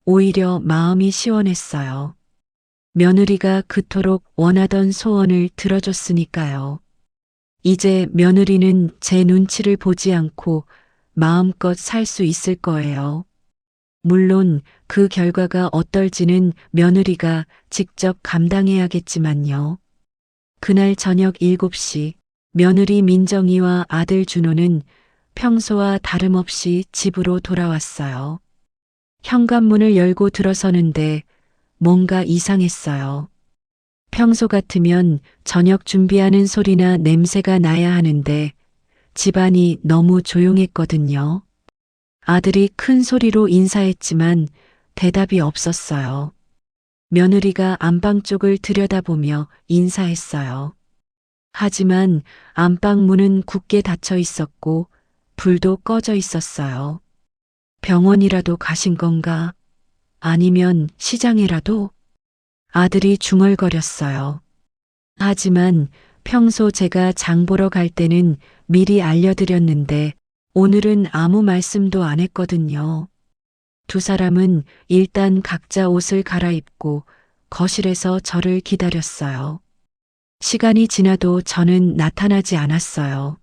오히려 마음이 시원했어요. 며느리가 그토록 원하던 소원을 들어줬으니까요. 이제 며느리는 제 눈치를 보지 않고 마음껏 살 수 있을 거예요. 물론 그 결과가 어떨지는 며느리가 직접 감당해야겠지만요. 그날 저녁 7시 며느리 민정이와 아들 준호는 평소와 다름없이 집으로 돌아왔어요. 현관문을 열고 들어서는데 뭔가 이상했어요. 평소 같으면 저녁 준비하는 소리나 냄새가 나야 하는데 집안이 너무 조용했거든요. 아들이 큰 소리로 인사했지만 대답이 없었어요. 며느리가 안방 쪽을 들여다보며 인사했어요. 하지만 안방 문은 굳게 닫혀 있었고 불도 꺼져 있었어요. 병원이라도 가신 건가? 아니면 시장이라도? 아들이 중얼거렸어요. 하지만 평소 제가 장 보러 갈 때는 미리 알려드렸는데 오늘은 아무 말씀도 안 했거든요. 두 사람은 일단 각자 옷을 갈아입고 거실에서 저를 기다렸어요. 시간이 지나도 저는 나타나지 않았어요.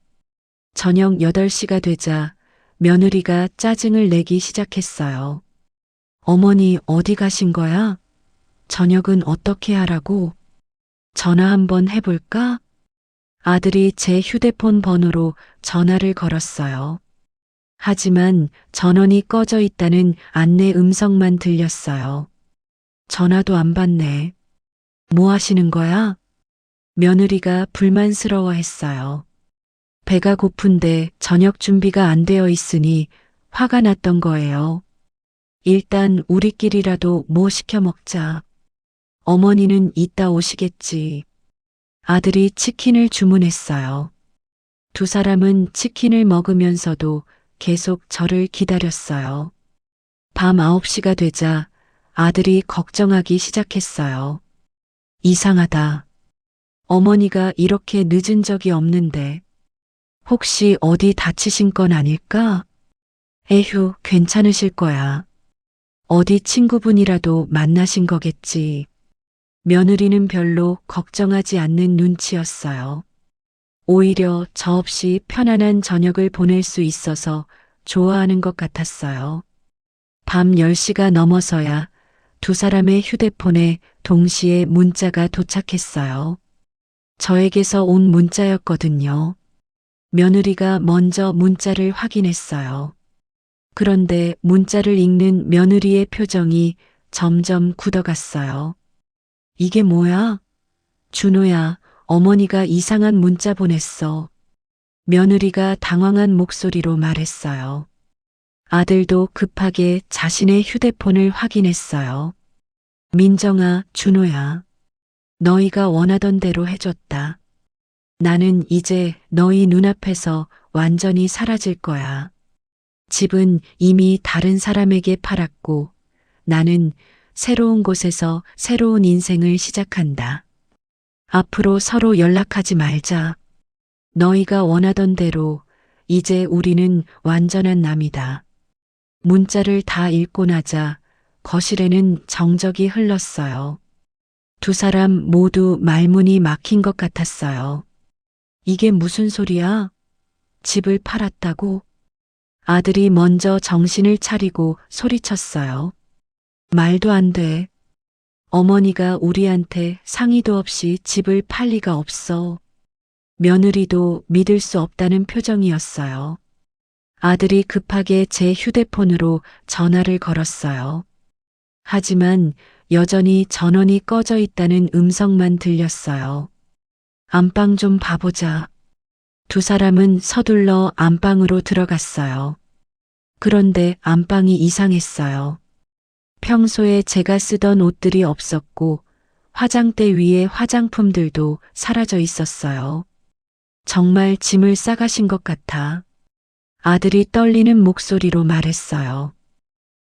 저녁 8시가 되자 며느리가 짜증을 내기 시작했어요. 어머니 어디 가신 거야? 저녁은 어떻게 하라고? 전화 한번 해볼까? 아들이 제 휴대폰 번호로 전화를 걸었어요. 하지만 전원이 꺼져 있다는 안내 음성만 들렸어요. 전화도 안 받네. 뭐 하시는 거야? 며느리가 불만스러워했어요. 배가 고픈데 저녁 준비가 안 되어 있으니 화가 났던 거예요. 일단 우리끼리라도 뭐 시켜 먹자. 어머니는 이따 오시겠지. 아들이 치킨을 주문했어요. 두 사람은 치킨을 먹으면서도 계속 저를 기다렸어요. 밤 9시가 되자 아들이 걱정하기 시작했어요. 이상하다. 어머니가 이렇게 늦은 적이 없는데 혹시 어디 다치신 건 아닐까? 에휴, 괜찮으실 거야. 어디 친구분이라도 만나신 거겠지. 며느리는 별로 걱정하지 않는 눈치였어요. 오히려 저 없이 편안한 저녁을 보낼 수 있어서 좋아하는 것 같았어요. 밤 10시가 넘어서야 두 사람의 휴대폰에 동시에 문자가 도착했어요. 저에게서 온 문자였거든요. 며느리가 먼저 문자를 확인했어요. 그런데 문자를 읽는 며느리의 표정이 점점 굳어갔어요. 이게 뭐야? 준호야, 어머니가 이상한 문자 보냈어. 며느리가 당황한 목소리로 말했어요. 아들도 급하게 자신의 휴대폰을 확인했어요. 민정아, 준호야. 너희가 원하던 대로 해줬다. 나는 이제 너희 눈앞에서 완전히 사라질 거야. 집은 이미 다른 사람에게 팔았고 나는 새로운 곳에서 새로운 인생을 시작한다. 앞으로 서로 연락하지 말자. 너희가 원하던 대로 이제 우리는 완전한 남이다. 문자를 다 읽고 나자 거실에는 정적이 흘렀어요. 두 사람 모두 말문이 막힌 것 같았어요. 이게 무슨 소리야? 집을 팔았다고? 아들이 먼저 정신을 차리고 소리쳤어요. 말도 안 돼. 어머니가 우리한테 상의도 없이 집을 팔 리가 없어. 며느리도 믿을 수 없다는 표정이었어요. 아들이 급하게 제 휴대폰으로 전화를 걸었어요. 하지만 여전히 전원이 꺼져 있다는 음성만 들렸어요. 안방 좀 봐보자. 두 사람은 서둘러 안방으로 들어갔어요. 그런데 안방이 이상했어요. 평소에 제가 쓰던 옷들이 없었고 화장대 위에 화장품들도 사라져 있었어요. 정말 짐을 싸가신 것 같아. 아들이 떨리는 목소리로 말했어요.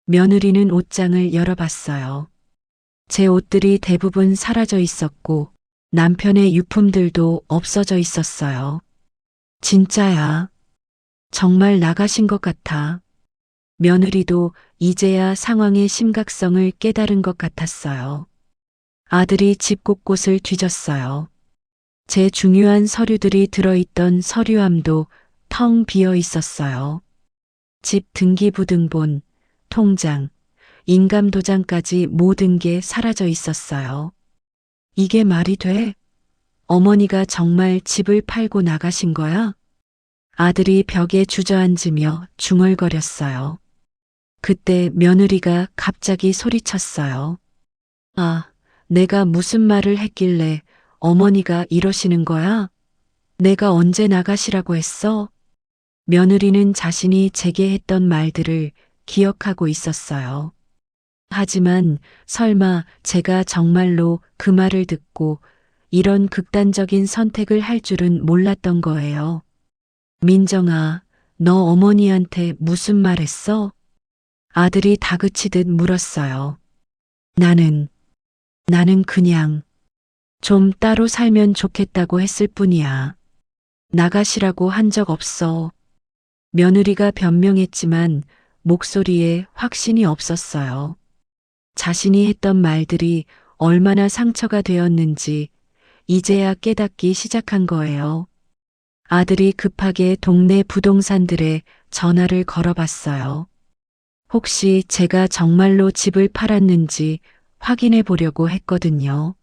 며느리는 옷장을 열어봤어요. 제 옷들이 대부분 사라져 있었고 남편의 유품들도 없어져 있었어요. 진짜야. 정말 나가신 것 같아. 며느리도 이제야 상황의 심각성을 깨달은 것 같았어요. 아들이 집 곳곳을 뒤졌어요. 제 중요한 서류들이 들어있던 서류함도 텅 비어 있었어요. 집 등기부등본, 통장, 인감도장까지 모든 게 사라져 있었어요. 이게 말이 돼? 어머니가 정말 집을 팔고 나가신 거야? 아들이 벽에 주저앉으며 중얼거렸어요. 그때 며느리가 갑자기 소리쳤어요. 아, 내가 무슨 말을 했길래 어머니가 이러시는 거야? 내가 언제 나가시라고 했어? 며느리는 자신이 제게 했던 말들을 기억하고 있었어요. 하지만 설마 제가 정말로 그 말을 듣고 이런 극단적인 선택을 할 줄은 몰랐던 거예요. 민정아, 너 어머니한테 무슨 말 했어? 아들이 다그치듯 물었어요. 나는 그냥 좀 따로 살면 좋겠다고 했을 뿐이야. 나가시라고 한 적 없어. 며느리가 변명했지만 목소리에 확신이 없었어요. 자신이 했던 말들이 얼마나 상처가 되었는지 이제야 깨닫기 시작한 거예요. 아들이 급하게 동네 부동산들에 전화를 걸어봤어요. 혹시 제가 정말로 집을 팔았는지 확인해 보려고 했거든요.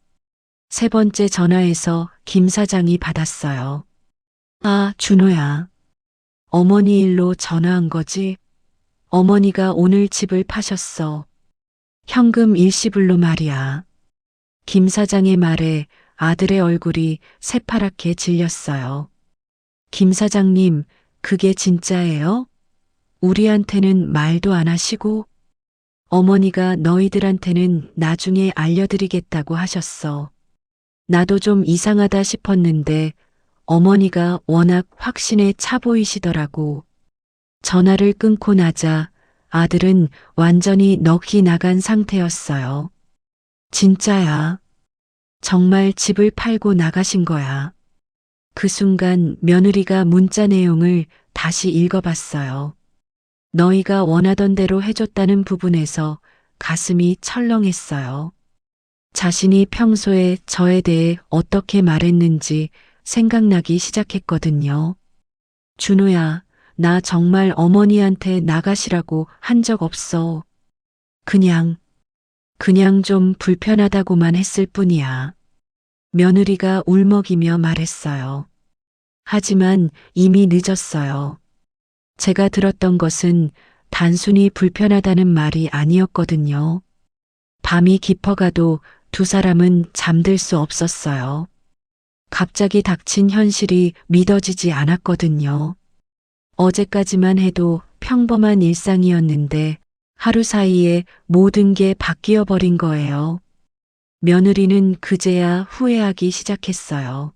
세 번째 전화에서 김 사장이 받았어요. 아, 준호야. 어머니 일로 전화한 거지? 어머니가 오늘 집을 파셨어. 현금 일시불로 말이야. 김 사장의 말에 아들의 얼굴이 새파랗게 질렸어요. 김 사장님, 그게 진짜예요? 우리한테는 말도 안 하시고 어머니가 너희들한테는 나중에 알려드리겠다고 하셨어. 나도 좀 이상하다 싶었는데 어머니가 워낙 확신에 차 보이시더라고. 전화를 끊고 나자 아들은 완전히 넋이 나간 상태였어요. 진짜야. 정말 집을 팔고 나가신 거야. 그 순간 며느리가 문자 내용을 다시 읽어봤어요. 너희가 원하던 대로 해줬다는 부분에서 가슴이 철렁했어요. 자신이 평소에 저에 대해 어떻게 말했는지 생각나기 시작했거든요. 준호야, 나 정말 어머니한테 나가시라고 한 적 없어. 그냥 좀 불편하다고만 했을 뿐이야. 며느리가 울먹이며 말했어요. 하지만 이미 늦었어요. 제가 들었던 것은 단순히 불편하다는 말이 아니었거든요. 밤이 깊어가도 두 사람은 잠들 수 없었어요. 갑자기 닥친 현실이 믿어지지 않았거든요. 어제까지만 해도 평범한 일상이었는데 하루 사이에 모든 게 바뀌어 버린 거예요. 며느리는 그제야 후회하기 시작했어요.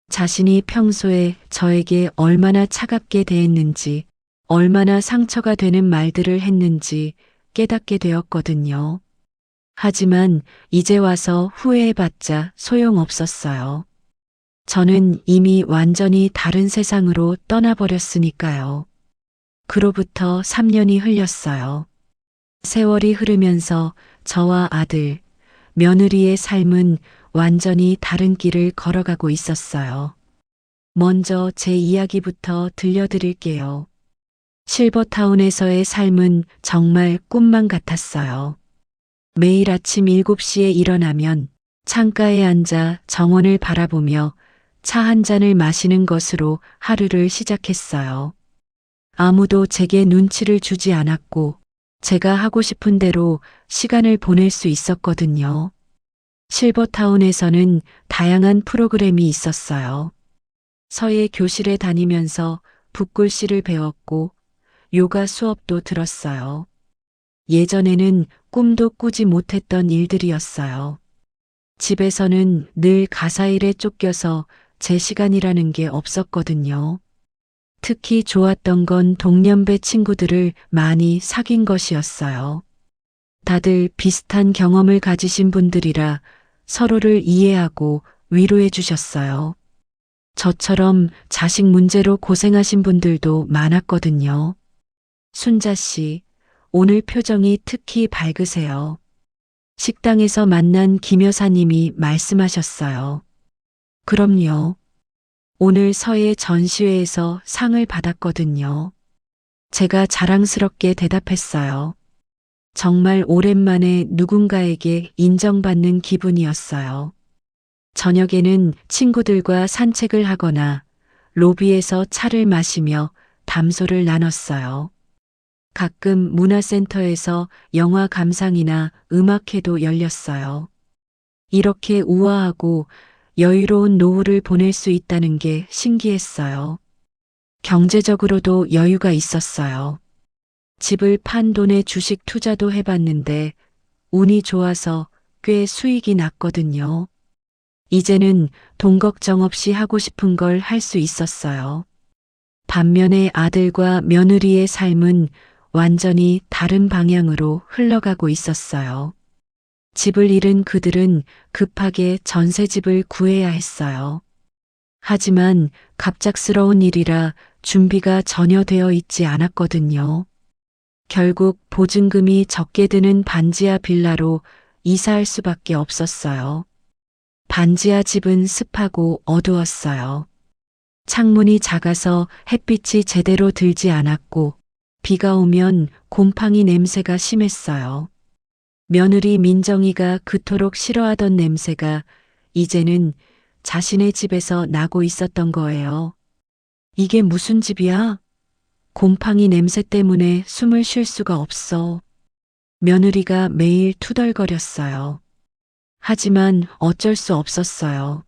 자신이 평소에 저에게 얼마나 차갑게 대했는지, 얼마나 상처가 되는 말들을 했는지 깨닫게 되었거든요. 하지만 이제 와서 후회해봤자 소용없었어요. 저는 이미 완전히 다른 세상으로 떠나버렸으니까요. 그로부터 3년이 흘렸어요. 세월이 흐르면서 저와 아들, 며느리의 삶은 완전히 다른 길을 걸어가고 있었어요. 먼저 제 이야기부터 들려드릴게요. 실버타운에서의 삶은 정말 꿈만 같았어요. 매일 아침 7시에 일어나면 창가에 앉아 정원을 바라보며 차 한 잔을 마시는 것으로 하루를 시작했어요. 아무도 제게 눈치를 주지 않았고 제가 하고 싶은 대로 시간을 보낼 수 있었거든요. 실버타운에서는 다양한 프로그램이 있었어요. 서예 교실에 다니면서 붓글씨를 배웠고 요가 수업도 들었어요. 예전에는 꿈도 꾸지 못했던 일들이었어요. 집에서는 늘 가사일에 쫓겨서 제 시간이라는 게 없었거든요. 특히 좋았던 건 동년배 친구들을 많이 사귄 것이었어요. 다들 비슷한 경험을 가지신 분들이라 서로를 이해하고 위로해 주셨어요. 저처럼 자식 문제로 고생하신 분들도 많았거든요. 순자 씨, 오늘 표정이 특히 밝으세요. 식당에서 만난 김 여사님이 말씀하셨어요. 그럼요. 오늘 서예 전시회에서 상을 받았거든요. 제가 자랑스럽게 대답했어요. 정말 오랜만에 누군가에게 인정받는 기분이었어요. 저녁에는 친구들과 산책을 하거나 로비에서 차를 마시며 담소를 나눴어요. 가끔 문화센터에서 영화 감상이나 음악회도 열렸어요. 이렇게 우아하고 여유로운 노후를 보낼 수 있다는 게 신기했어요. 경제적으로도 여유가 있었어요. 집을 판 돈에 주식 투자도 해봤는데 운이 좋아서 꽤 수익이 났거든요. 이제는 돈 걱정 없이 하고 싶은 걸 할 수 있었어요. 반면에 아들과 며느리의 삶은 완전히 다른 방향으로 흘러가고 있었어요. 집을 잃은 그들은 급하게 전세집을 구해야 했어요. 하지만 갑작스러운 일이라 준비가 전혀 되어 있지 않았거든요. 결국 보증금이 적게 드는 반지하 빌라로 이사할 수밖에 없었어요. 반지하 집은 습하고 어두웠어요. 창문이 작아서 햇빛이 제대로 들지 않았고 비가 오면 곰팡이 냄새가 심했어요. 며느리 민정이가 그토록 싫어하던 냄새가 이제는 자신의 집에서 나고 있었던 거예요. 이게 무슨 집이야? 곰팡이 냄새 때문에 숨을 쉴 수가 없어. 며느리가 매일 투덜거렸어요. 하지만 어쩔 수 없었어요.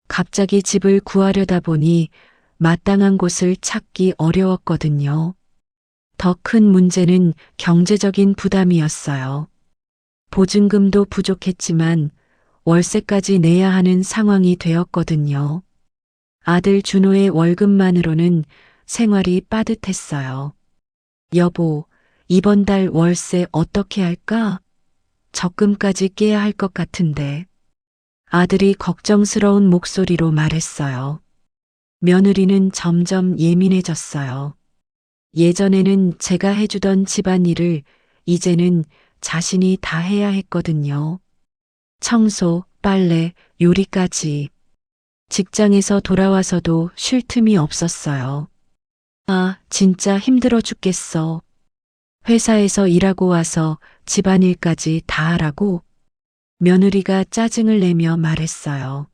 갑자기 집을 구하려다 보니 마땅한 곳을 찾기 어려웠거든요. 더 큰 문제는 경제적인 부담이었어요. 보증금도 부족했지만 월세까지 내야 하는 상황이 되었거든요. 아들 준호의 월급만으로는 생활이 빠듯했어요. 여보, 이번 달 월세 어떻게 할까? 적금까지 깨야 할 것 같은데. 아들이 걱정스러운 목소리로 말했어요. 며느리는 점점 예민해졌어요. 예전에는 제가 해주던 집안일을 이제는 자신이 다 해야 했거든요. 청소, 빨래, 요리까지. 직장에서 돌아와서도 쉴 틈이 없었어요. 아, 진짜 힘들어 죽겠어. 회사에서 일하고 와서 집안일까지 다 하라고? 며느리가 짜증을 내며 말했어요.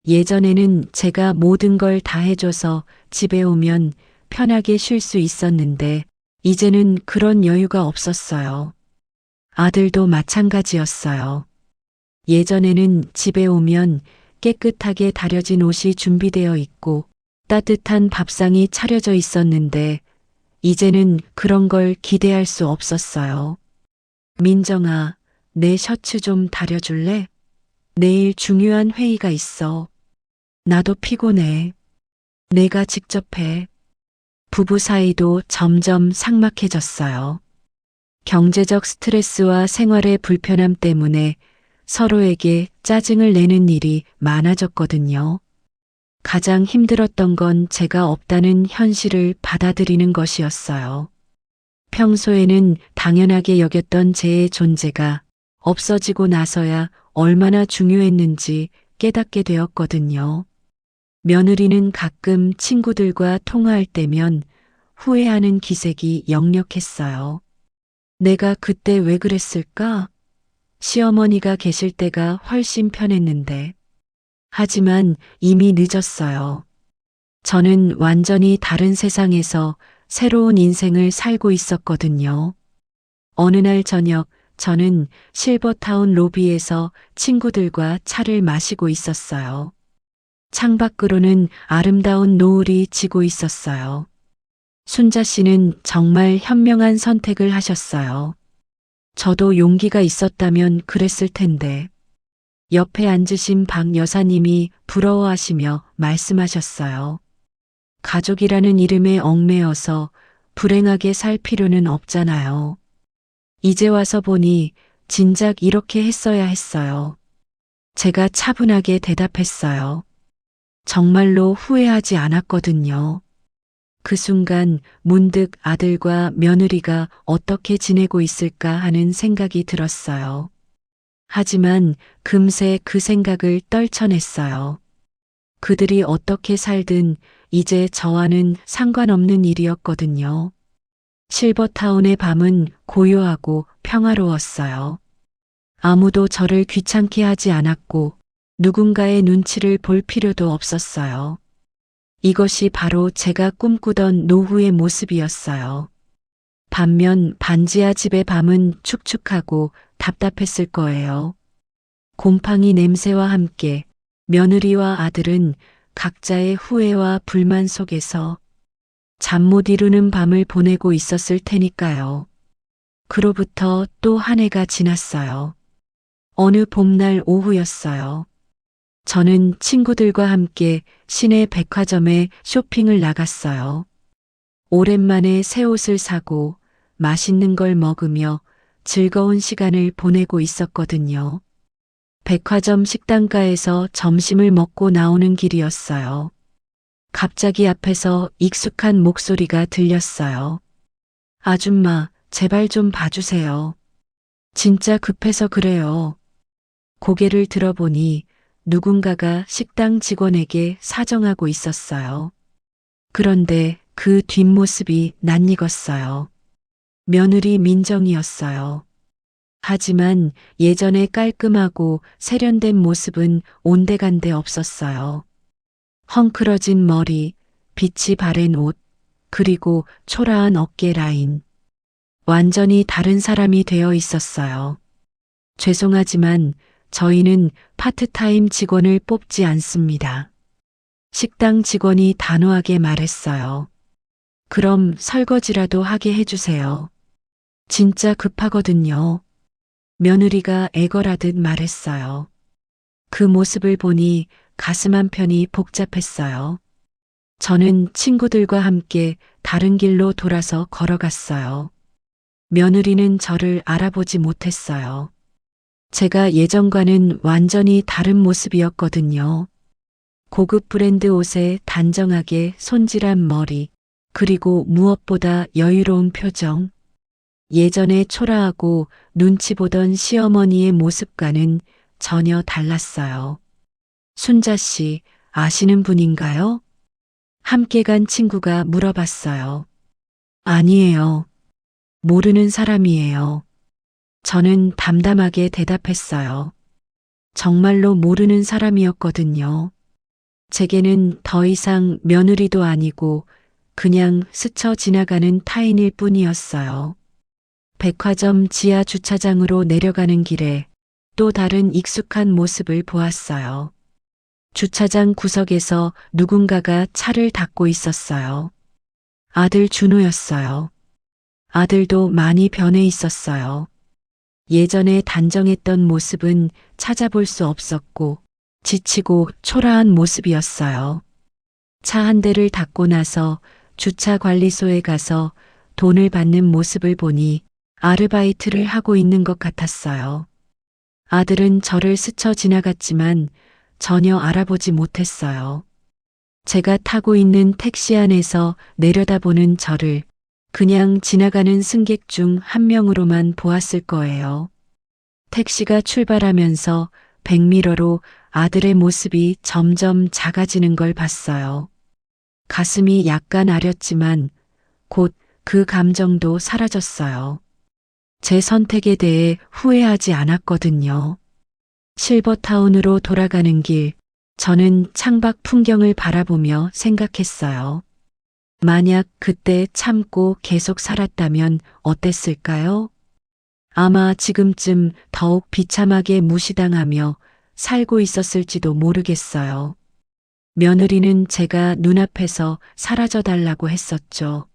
예전에는 제가 모든 걸 다 해줘서 집에 오면 편하게 쉴 수 있었는데 이제는 그런 여유가 없었어요. 아들도 마찬가지였어요. 예전에는 집에 오면 깨끗하게 다려진 옷이 준비되어 있고 따뜻한 밥상이 차려져 있었는데 이제는 그런 걸 기대할 수 없었어요. 민정아, 내 셔츠 좀 다려줄래? 내일 중요한 회의가 있어. 나도 피곤해. 내가 직접 해. 부부 사이도 점점 삭막해졌어요. 경제적 스트레스와 생활의 불편함 때문에 서로에게 짜증을 내는 일이 많아졌거든요. 가장 힘들었던 건 제가 없다는 현실을 받아들이는 것이었어요. 평소에는 당연하게 여겼던 제 존재가 없어지고 나서야 얼마나 중요했는지 깨닫게 되었거든요. 며느리는 가끔 친구들과 통화할 때면 후회하는 기색이 역력했어요. 내가 그때 왜 그랬을까? 시어머니가 계실 때가 훨씬 편했는데. 하지만 이미 늦었어요. 저는 완전히 다른 세상에서 새로운 인생을 살고 있었거든요. 어느 날 저녁 저는 실버타운 로비에서 친구들과 차를 마시고 있었어요. 창밖으로는 아름다운 노을이 지고 있었어요. 순자 씨는 정말 현명한 선택을 하셨어요. 저도 용기가 있었다면 그랬을 텐데. 옆에 앉으신 박 여사님이 부러워하시며 말씀하셨어요. 가족이라는 이름에 얽매여서 불행하게 살 필요는 없잖아요. 이제 와서 보니 진작 이렇게 했어야 했어요. 제가 차분하게 대답했어요. 정말로 후회하지 않았거든요. 그 순간 문득 아들과 며느리가 어떻게 지내고 있을까 하는 생각이 들었어요. 하지만 금세 그 생각을 떨쳐냈어요. 그들이 어떻게 살든 이제 저와는 상관없는 일이었거든요. 실버타운의 밤은 고요하고 평화로웠어요. 아무도 저를 귀찮게 하지 않았고 누군가의 눈치를 볼 필요도 없었어요. 이것이 바로 제가 꿈꾸던 노후의 모습이었어요. 반면 반지하 집의 밤은 축축하고 답답했을 거예요. 곰팡이 냄새와 함께 며느리와 아들은 각자의 후회와 불만 속에서 잠 못 이루는 밤을 보내고 있었을 테니까요. 그로부터 또 한 해가 지났어요. 어느 봄날 오후였어요. 저는 친구들과 함께 시내 백화점에 쇼핑을 나갔어요. 오랜만에 새 옷을 사고 맛있는 걸 먹으며 즐거운 시간을 보내고 있었거든요. 백화점 식당가에서 점심을 먹고 나오는 길이었어요. 갑자기 앞에서 익숙한 목소리가 들렸어요. 아줌마, 제발 좀 봐주세요. 진짜 급해서 그래요. 고개를 들어보니 누군가가 식당 직원에게 사정하고 있었어요. 그런데 그 뒷모습이 낯익었어요. 며느리 민정이었어요. 하지만 예전의 깔끔하고 세련된 모습은 온데간데 없었어요. 헝클어진 머리, 빛이 바랜 옷, 그리고 초라한 어깨 라인. 완전히 다른 사람이 되어 있었어요. 죄송하지만 저희는 파트타임 직원을 뽑지 않습니다. 식당 직원이 단호하게 말했어요. 그럼 설거지라도 하게 해주세요. 진짜 급하거든요. 며느리가 애걸하듯 말했어요. 그 모습을 보니 가슴 한편이 복잡했어요. 저는 친구들과 함께 다른 길로 돌아서 걸어갔어요. 며느리는 저를 알아보지 못했어요. 제가 예전과는 완전히 다른 모습이었거든요. 고급 브랜드 옷에 단정하게 손질한 머리, 그리고 무엇보다 여유로운 표정. 예전에 초라하고 눈치 보던 시어머니의 모습과는 전혀 달랐어요. 순자 씨, 아시는 분인가요? 함께 간 친구가 물어봤어요. 아니에요. 모르는 사람이에요. 저는 담담하게 대답했어요. 정말로 모르는 사람이었거든요. 제게는 더 이상 며느리도 아니고 그냥 스쳐 지나가는 타인일 뿐이었어요. 백화점 지하 주차장으로 내려가는 길에 또 다른 익숙한 모습을 보았어요. 주차장 구석에서 누군가가 차를 닦고 있었어요. 아들 준호였어요. 아들도 많이 변해 있었어요. 예전에 단정했던 모습은 찾아볼 수 없었고 지치고 초라한 모습이었어요. 차 한 대를 닦고 나서 주차 관리소에 가서 돈을 받는 모습을 보니 아르바이트를 하고 있는 것 같았어요. 아들은 저를 스쳐 지나갔지만 전혀 알아보지 못했어요. 제가 타고 있는 택시 안에서 내려다보는 저를 그냥 지나가는 승객 중 한 명으로만 보았을 거예요. 택시가 출발하면서 백미러로 아들의 모습이 점점 작아지는 걸 봤어요. 가슴이 약간 아렸지만 곧 그 감정도 사라졌어요. 제 선택에 대해 후회하지 않았거든요. 실버타운으로 돌아가는 길, 저는 창밖 풍경을 바라보며 생각했어요. 만약 그때 참고 계속 살았다면 어땠을까요? 아마 지금쯤 더욱 비참하게 무시당하며 살고 있었을지도 모르겠어요. 며느리는 제가 눈앞에서 사라져달라고 했었죠.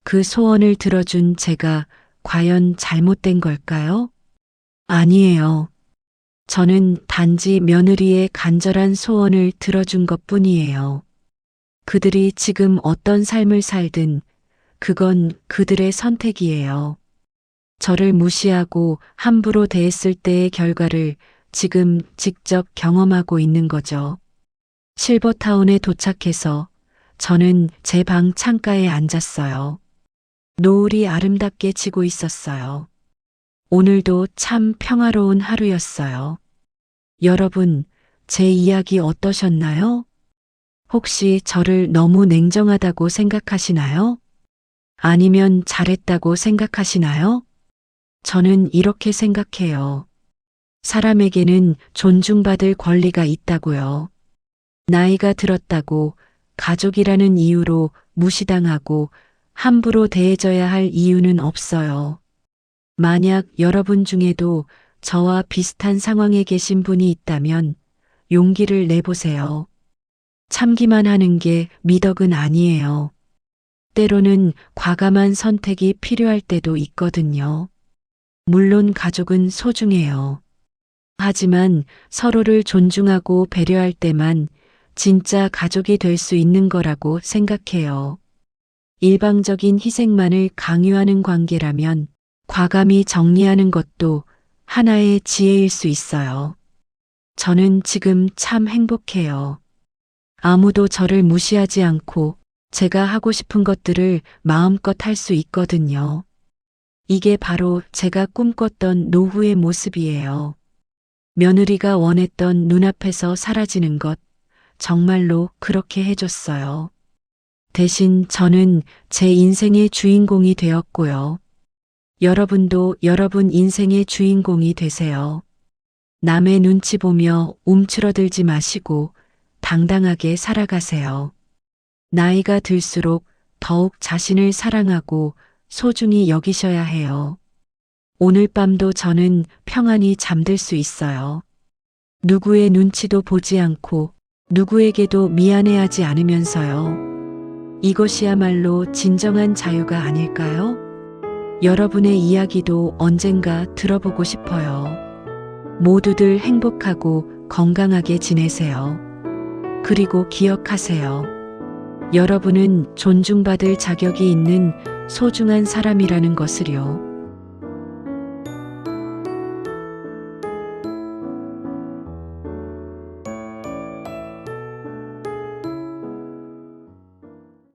그 소원을 들어준 제가 과연 잘못된 걸까요? 아니에요. 저는 단지 며느리의 간절한 소원을 들어준 것뿐이에요. 그들이 지금 어떤 삶을 살든 그건 그들의 선택이에요. 저를 무시하고 함부로 대했을 때의 결과를 지금 직접 경험하고 있는 거죠. 실버타운에 도착해서 저는 제 방 창가에 앉았어요. 노을이 아름답게 지고 있었어요. 오늘도 참 평화로운 하루였어요. 여러분, 제 이야기 어떠셨나요? 혹시 저를 너무 냉정하다고 생각하시나요? 아니면 잘했다고 생각하시나요? 저는 이렇게 생각해요. 사람에게는 존중받을 권리가 있다고요. 나이가 들었다고 가족이라는 이유로 무시당하고 함부로 대해져야 할 이유는 없어요. 만약 여러분 중에도 저와 비슷한 상황에 계신 분이 있다면 용기를 내보세요. 참기만 하는 게 미덕은 아니에요. 때로는 과감한 선택이 필요할 때도 있거든요. 물론 가족은 소중해요. 하지만 서로를 존중하고 배려할 때만 진짜 가족이 될 수 있는 거라고 생각해요. 일방적인 희생만을 강요하는 관계라면 과감히 정리하는 것도 하나의 지혜일 수 있어요. 저는 지금 참 행복해요. 아무도 저를 무시하지 않고 제가 하고 싶은 것들을 마음껏 할 수 있거든요. 이게 바로 제가 꿈꿨던 노후의 모습이에요. 며느리가 원했던 눈앞에서 사라지는 것, 정말로 그렇게 해줬어요. 대신 저는 제 인생의 주인공이 되었고요. 여러분도 여러분 인생의 주인공이 되세요. 남의 눈치 보며 움츠러들지 마시고 당당하게 살아가세요. 나이가 들수록 더욱 자신을 사랑하고 소중히 여기셔야 해요. 오늘 밤도 저는 평안히 잠들 수 있어요. 누구의 눈치도 보지 않고 누구에게도 미안해하지 않으면서요. 이것이야말로 진정한 자유가 아닐까요? 여러분의 이야기도 언젠가 들어보고 싶어요. 모두들 행복하고 건강하게 지내세요. 그리고 기억하세요. 여러분은 존중받을 자격이 있는 소중한 사람이라는 것을요.